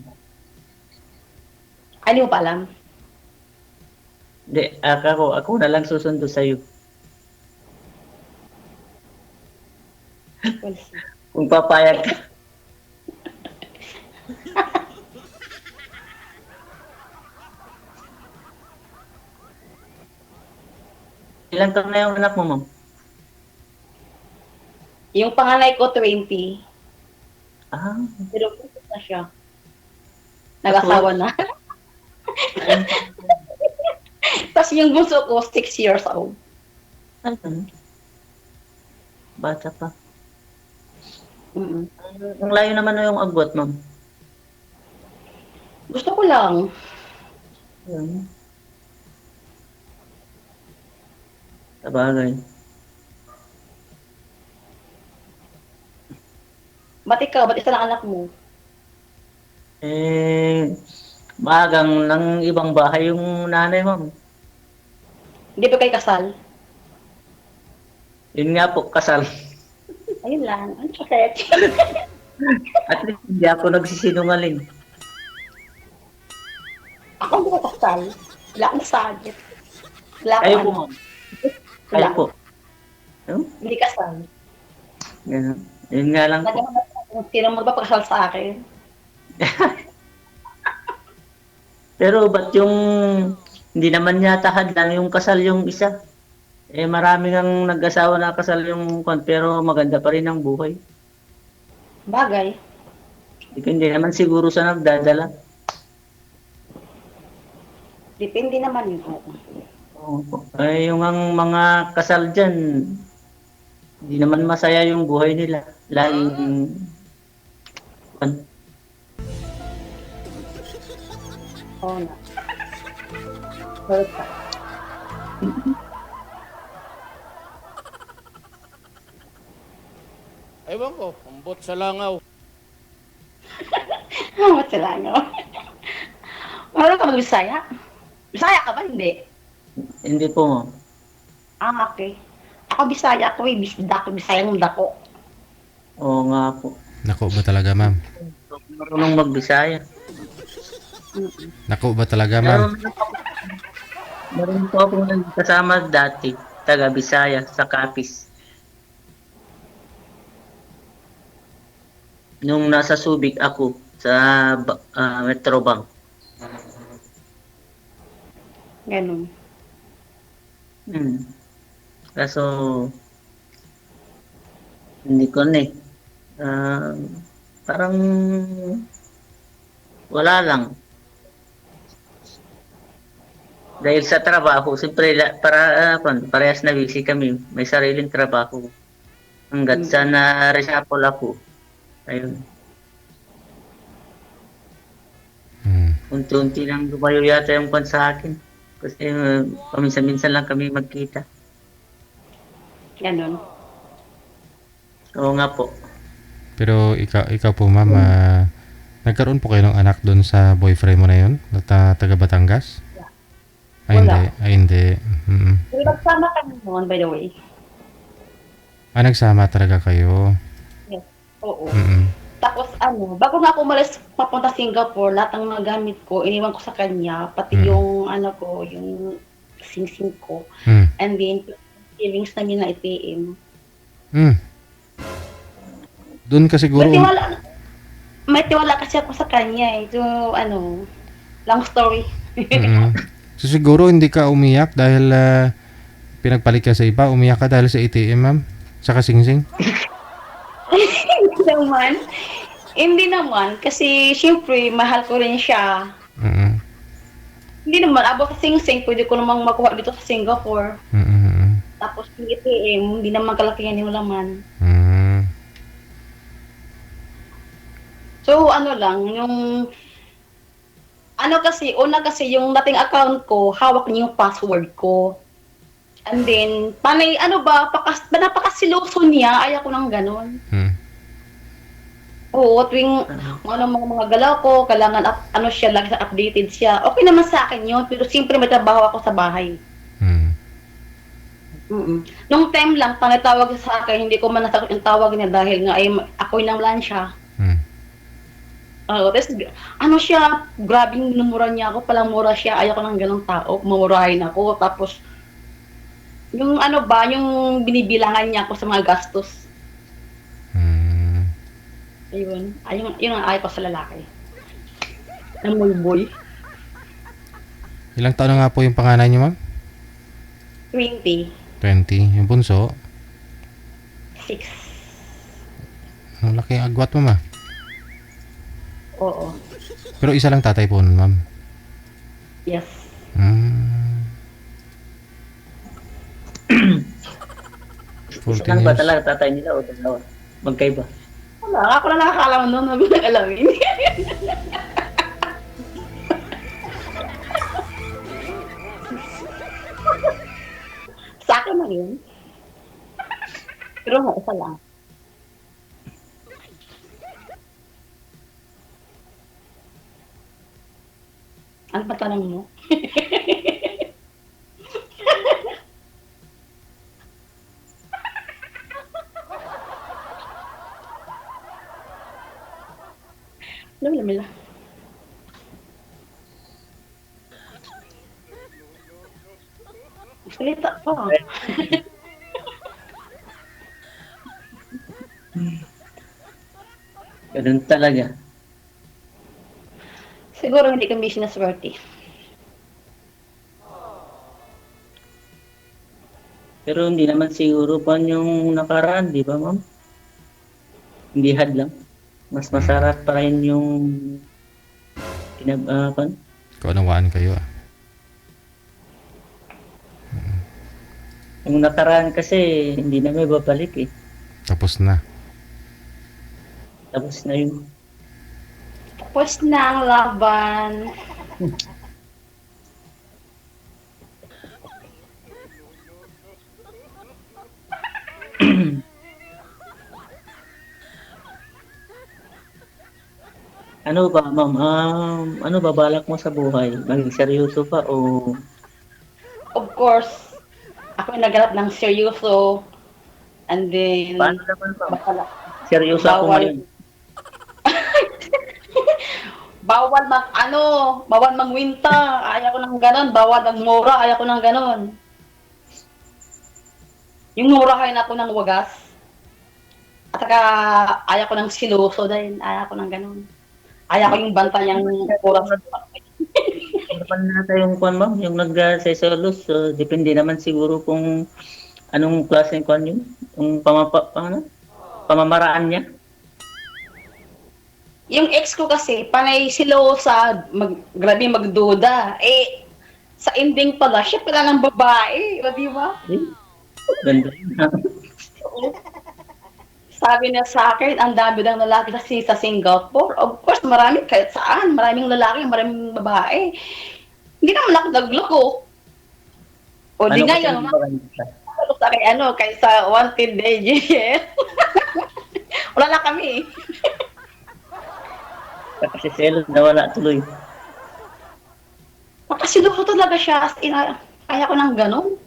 Hindi mo pa alam. Hindi, ako na lang susundo sa'yo. Kung papayag ka. Ilang taon na yung anak mo, ma'am? Yung panganay ko, 20. Ah, Pero buntis na siya. Nag-asawa na. Tapos yung bunso ko, 6 years old. ano? Bata pa. Mm-mm. Ang layo naman na yung agwat, ma'am. Gusto ko lang. Yun. Sa bagay. Ba't ikaw? Ba't isa lang anak mo? Eh, maagang ng ibang bahay yung nanay, ma'am. Hindi ba kayo kasal? Yun nga po, kasal. Ayun lang. Ang sakit. At least hindi ako nagsisinungaling. Ako hindi ko kasal. Wala akong sagit. Wala akong Kayo po, ano. ma'am. Kayo po. No? Hindi kasal. Ganun. Yun nga lang po. Nagkaman kung sino magpapakasal sa akin. Pero ba't yung hindi naman yata hadlang yung kasal yung isa? Eh marami ang nag-asawa na kasal yung pero maganda pa rin ang buhay. Bagay. Hindi naman siguro sa nagdadala. Depende naman yun. Oo po. Eh yung ang mga kasal dyan, hindi naman masaya yung buhay nila. Laging Oo na. Hurt ka. Ewan ko, umbot sa langaw. Ba't sila nga? Marunong ka mag-Bisaya? Bisaya ka ba? Hindi. Hindi po, ma'am. Ah, okay. Ako Bisaya ako eh. Bisayang dako. Oo nga po. Nako ba talaga, ma'am? Marunong magbisaya. Nako ba talaga, ma'am? Meron po akong kasama dati, taga Bisaya, sa Capiz. Nung nasa Subic ako, sa Metrobank. Ganun. Kaso, hindi ko na eh. Parang wala lang. Dahil sa trabaho, siyempre parehas na busy kami. May sariling trabaho. Hanggat sa na-reshuffle ako. Ayun. Unti-unti lang lumayo yata yung pan sa akin. Kasi paminsan-minsan lang kami magkita. Ganun. Oo nga po. Pero ikaw po, ma'am, nagkaroon po kayo ng anak doon sa boyfriend mo na yun? Na taga Batangas? Ay, Wala. hindi. Ay, hindi. Nagsama kami noon, by the way. Nagsama talaga kayo? Yes. Oo. Mm-mm. Tapos bago nga ako umalis papunta Singapore, lahat ng mga gamit ko, iniwan ko sa kanya, pati yung yung sing-sing ko. And then, savings namin na ATM. Doon ka siguro... May tiwala kasi ako sa kanya eh. So, long story. So siguro hindi ka umiyak dahil pinagpalit ka sa iba, umiyak ka dahil sa ATM, ma'am? Saka sing-sing? Hindi naman, kasi syempre, mahal ko rin siya. Hindi naman, about sa sing-sing, pwede ko namang makuha dito sa Singapore. Tapos yung ATM, hindi naman kalakihan yung laman. So, una kasi yung dating account ko, hawak niya yung password ko. And then, napakasiloso niya, ayaw ko ng ganon. Oo, tuwing mga galaw ko, kailangan siya, lagi updated siya. Okay naman sa akin yun, pero siyempre may trabaho ako sa bahay. Nung time lang, pangatawag sa akin, hindi ko man nasagot yung tawag niya dahil nga ay ako'y nang siya. Tapos, siya, grabing minumura niya ako, palang mura siya, ayaw ko ng ganong tao, mamurahin ako. Tapos, yung yung binibilangan niya ako sa mga gastos. Ayun, yun ang ayaw ko sa lalaki. Boy. Ilang taon na nga po yung panganay niyo, ma'am? 20. 20. Yung bunso? 6. Ang laki ang agwat, ma'am. Oo. Pero isa lang tatay po nun, ma'am? Yes. 14 Ano ba years. talaga tatay nila o dalawa? Magkaiba? Wala, ako na nakakalaman doon, nabi na alamin. Sa akin na lang yun. Pero nga, isa lang. Ano ba tanong mo? Lamila. Salita pa. Ganun talaga. Siguro hindi kami sinaswerte. Pero hindi naman siguro pa yung nakaraan, di ba, ma'am? Hindi hadlang. Mas masarap pa rin yung kinab Kaunawaan kayo ah. yung nakaraan kasi hindi na may babalik eh. Tapos na. Tapos na yun. Tapos na ang laban. Ano ba, ma'am? Ano ba balak mo sa buhay? Maging seryoso pa o Of course, ako yung naghanap ng seryoso. And then, paano naman, ma'am? bakala. Seryoso ako ngayon. Bawal mangwinta. Ayaw ko ng ganon. Bawal magmura. Ayaw ko ng ganon. Yung murahin ako ng wagas. At saka, ayaw ko ng siloso dahil ayaw ko ng ganon. Ayaw ko yung bantayang oras. Naman nata yung kwan, ma'am, yung nag-seselos. Depende naman siguro kung anong klaseng kwan yun. Yung pamamaraan niya. Yung ex ko kasi, panay silosa, grabe magduda. Eh, sa ending pala, siya pala ng babae. Di ba? Ganda. Sabi niya sa akin, ang dami ng lalaki kasi sa Singapore. Of course, marami kahit saan. Maraming lalaki, maraming babae. Hindi naman ako nagloko. O di ngayon, kay sa Wanted DJ. Wala na kami. Kasi selos na wala tuloy. Pakasiloso talaga siya. As in, kaya ko ng ganun.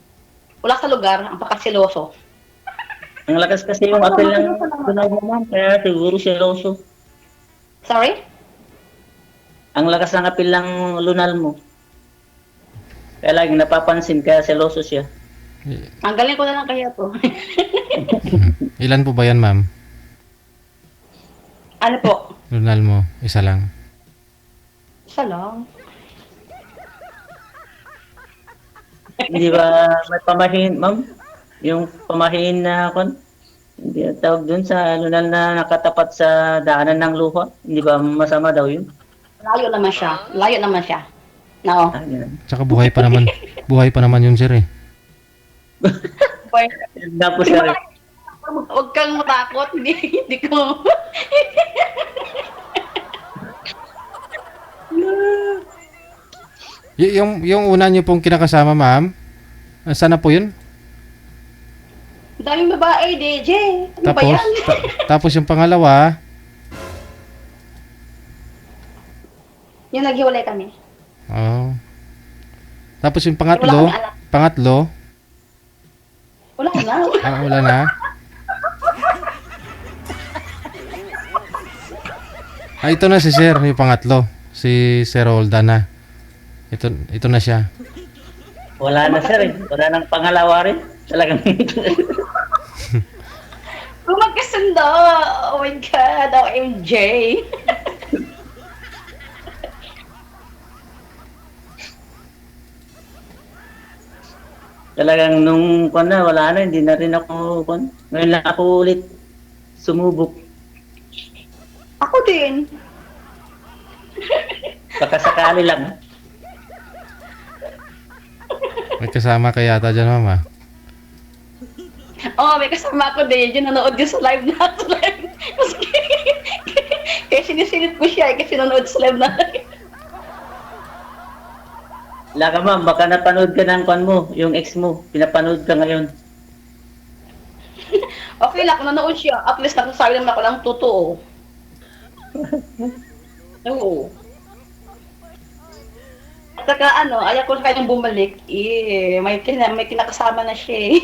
Wala sa lugar, ang pakasiloso. Ang lakas kasi yung apel ng tunay mo, ma'am, kaya siguro seloso. Sorry? Ang lakas ng apel ng lunal mo. Kaya laging napapansin, kaya seloso siya. Ang galing ko na lang kaya to. Ilan po ba yan, ma'am? Ano po? Lunal mo, isa lang. Isa lang. Hindi ba may pamahin, ma'am? Yung pamahin na kon, hindi tawag dun sa lunal na nakatapat sa daanan ng luha. Hindi ba masama daw yun? Layo naman siya. Layo naman siya. No. Tsaka buhay pa naman. Buhay pa naman yun, sir eh. Tapos sir, Huwag kang matakot. Hindi ko. Yung una niyo pong kinakasama, ma'am, sana po yun? Daming babae, DJ. Ano ba Tapos, yan? tapos yung pangalawa, Yung naghiwalay kami. oh. Tapos yung Wala pangatlo, kami anak. pangatlo, Wala na. wala na. Ito na si Sir, yung pangatlo. Si Sir Roldan na. Ito na siya. wala na sir eh. Wala nang pangalawa rin. Talagang Kung magkasundo. Oh my God. OMG. talagang nung kwan na, wala na, hindi na rin ako kwan. Ngayon lang ako ulit sumubok. Ako din. Baka sakali lang. May kasama ka yata dyan, mama. Oo, may kasama ako din. Yung nanood yun sa live natin. Kaya sinisilip ko siya kasi nanood sa live natin. Wala ka ma'am, baka napanood ka ng kwan mo, yung ex mo. Pinapanood ka ngayon. Okay lang, kung nanood siya, at least nakasabi naman ako ng totoo. Oo. At saka ayaw ko na kanyang bumalik. May kinakasama na siya eh.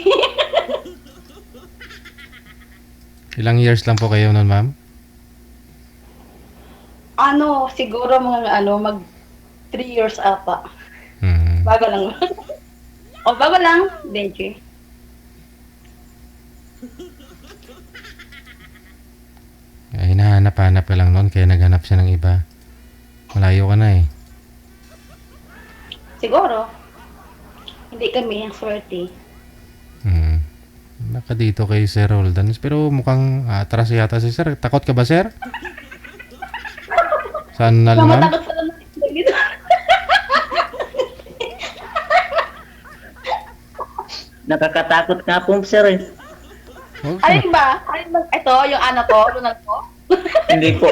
Ilang years lang po kayo nun, ma'am? Siguro mag 3 years ata. Hmm. Bago lang. Bago lang, Deji. Ay, hinahanap-hanap ka lang nun, kaya naghanap siya ng iba. Malayo ka na eh. Siguro. Hindi kami ang swerte. Hmm. Naka dito kay Sir Roldan. Pero mukhang atras yata si Sir. Takot ka ba, Sir? Saan na ma'am? Matakot sa lang dito. Nakakatakot nga po, sir eh. Alin ba? Ito, yung anak ko, Ronald ko? Hindi po.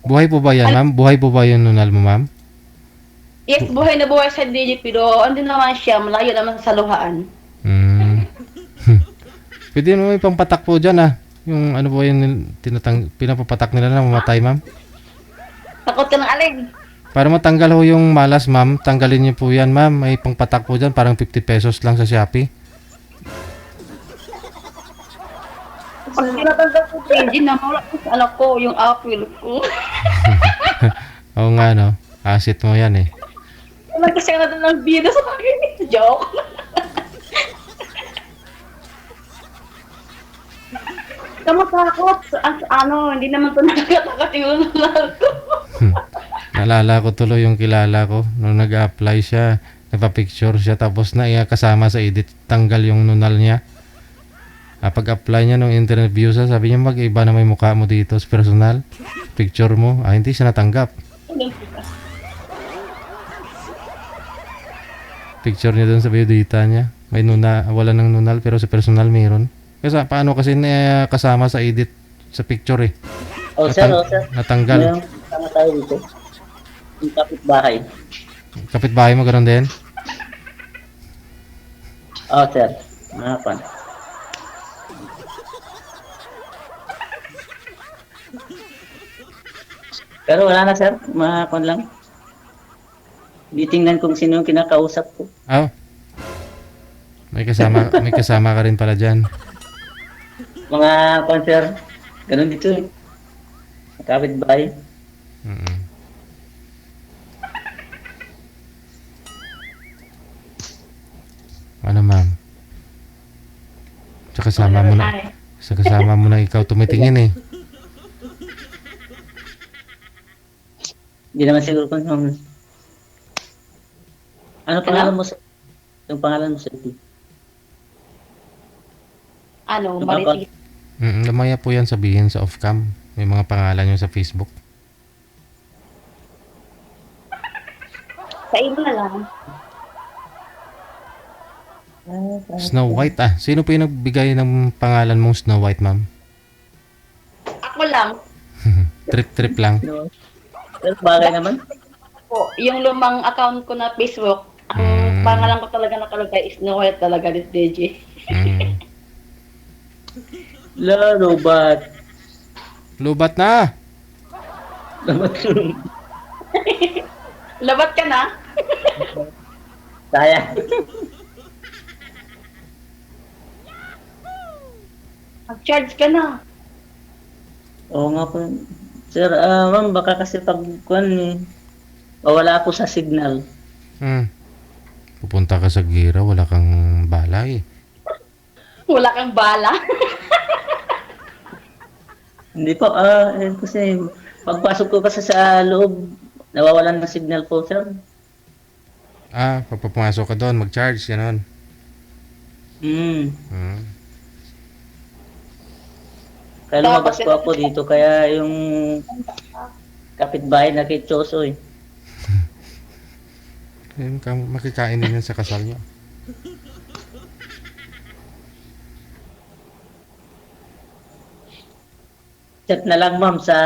Buhay po ba yan, ma'am? Buhay po ba yung nunal mo, ma'am? Yes, buhay na buhay sa DJ, pero hindi naman siya, malayo naman sa luhaan. Hmm. Pwede mo may pampatak po dyan, ah. Yung ano po yung pinapapatak nila na mamatay, ma'am? Takot ka ng alin. Para matanggal ho yung malas, ma'am, tanggalin niyo po yan, ma'am. May pangpatak po dyan, parang 50 pesos lang sa Shopee. Pag tinatanggal ko sa engine, namawala ko sa anak ko, yung apple ko. Oo nga, no? Asset mo yan, eh. Walang kasi na doon ng bida sa akin. Joke. Kamatakot. Hindi naman ito nakakatakot yung nunal ko. Naalala ko tuloy yung kilala ko. Nung nag-apply siya, nagpa-picture siya, tapos na kasama sa edit, tanggal yung nunal niya. Pag-apply niya nung interview siya, sabi niya, mag-iba na may mukha mo dito sa personal. Picture mo. Hindi siya natanggap. Picture niya dun sa biodata niya. May wala ng nunal, pero sa personal mayroon. Kasi paano kasi kasama sa edit sa picture eh. Sir. Natanggal. Mayroon kasama tayo dito. Yung kapitbahay. Kapitbahay mo ganoon din? Sir. Mahapan. Pero wala na, sir. Mahapan lang. Titingnan kung sino yung kinakausap ko. May kasama ka rin pala diyan. Mga sir. Ganun dito eh. Kapitbahay. Ano, ma'am? Sa kasama mo na ikaw tumitingin eh. Hindi naman siguro kung ano pangalan mo, sir? Yung pangalan mo, sir? Maritis. Lamaya po yan sabihin sa off-cam. May mga pangalan nyo sa Facebook. Sa iyo na lang. Snow White Sino po yung nagbigay ng pangalan mong Snow White, ma'am? Ako lang. Trip lang. Pero bagay naman. Yung lumang account ko na Facebook, ang pangalan ko talaga nakalagay is Snow White talaga, this DJ. Lobat. Lubat na! Labat ka na? Sayang. Mag-charge ka na. Oo nga po. Sir, ma'am, baka kasi pag wala ako sa signal. Pupunta ka sa gira, wala kang bala eh. Wala kang bala? Hindi po, kasi pagpasok ko kasi sa loob, nawawalan ng signal po, sir. Pag pumasok ka doon, mag-charge, gano'n. Kaya lumabas po ako dito, kaya yung kapitbahay nakitsoso eh. Makikain din yan sa kasal niyo. Chat na lang, ma'am, sa...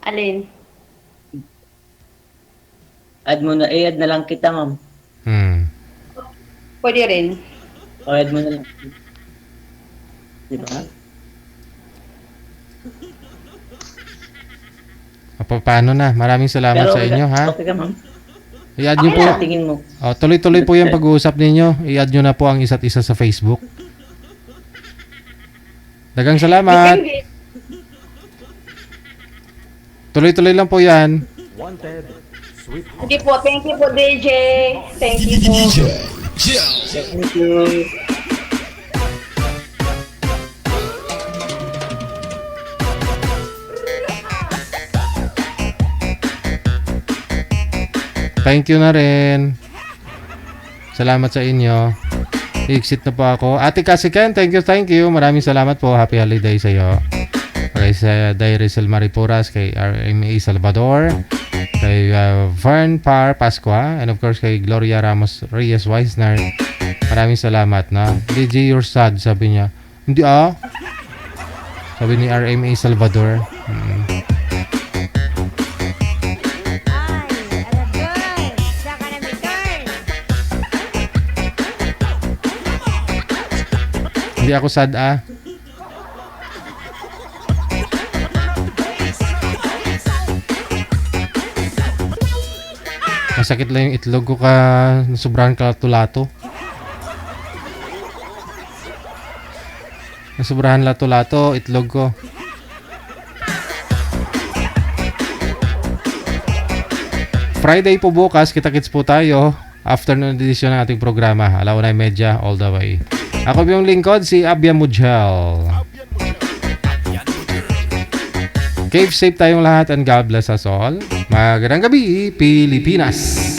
Alin? I-add na lang kita, ma'am. Pwede rin. Bayad mo na lang. Di ba? Paano na? Maraming salamat sa inyo, ha? Okay ka, ma'am. I-add nyo po. Tingin mo. Oh, tuloy-tuloy po yung pag-uusap ninyo. I-add nyo na po ang isa't isa sa Facebook. Dagang salamat. Tuloy-tuloy lang po yan. Wanted, sweet Sige po, thank you po, DJ. Thank you po. DJ Joe. Thank you. Thank you na rin. Salamat sa inyo. I-exit na po ako. Ate Kasiken, thank you. Maraming salamat po. Happy holiday sa iyo. Kay sa Dairisel Maripuras, kay RMA Salvador, kay Vern Par Pascua, and of course kay Gloria Ramos Reyes Weisner. Maraming salamat na. DJ, you're sad, sabi niya. Hindi sabi ni RMA Salvador. Hindi ako sad Masakit lang yung itlog ko sobrang lato-lato. Sobrahan lato-lato itlog ko. Friday po bukas, kita-kits po tayo. Afternoon edition ng ating programa. 1:30 all the way. Ako po yung lingkod, si Abia Mujel. Cave safe tayong lahat and God bless us all. Magandang gabi, Pilipinas!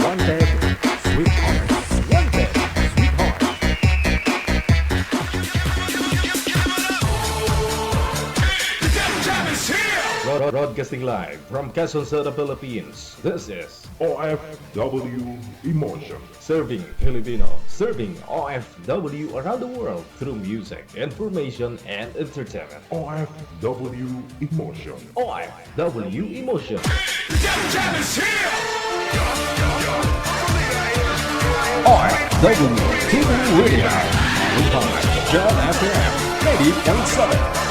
Wanted, sweetheart. Wanted, sweetheart. Broadcasting live from Quezon City, Philippines. This is OFW Emotion. Serving Filipino, serving OFW around the world through music, information, and entertainment. OFW Emotion. OFW Emotion. OFW TV Radio. John FM 80.7.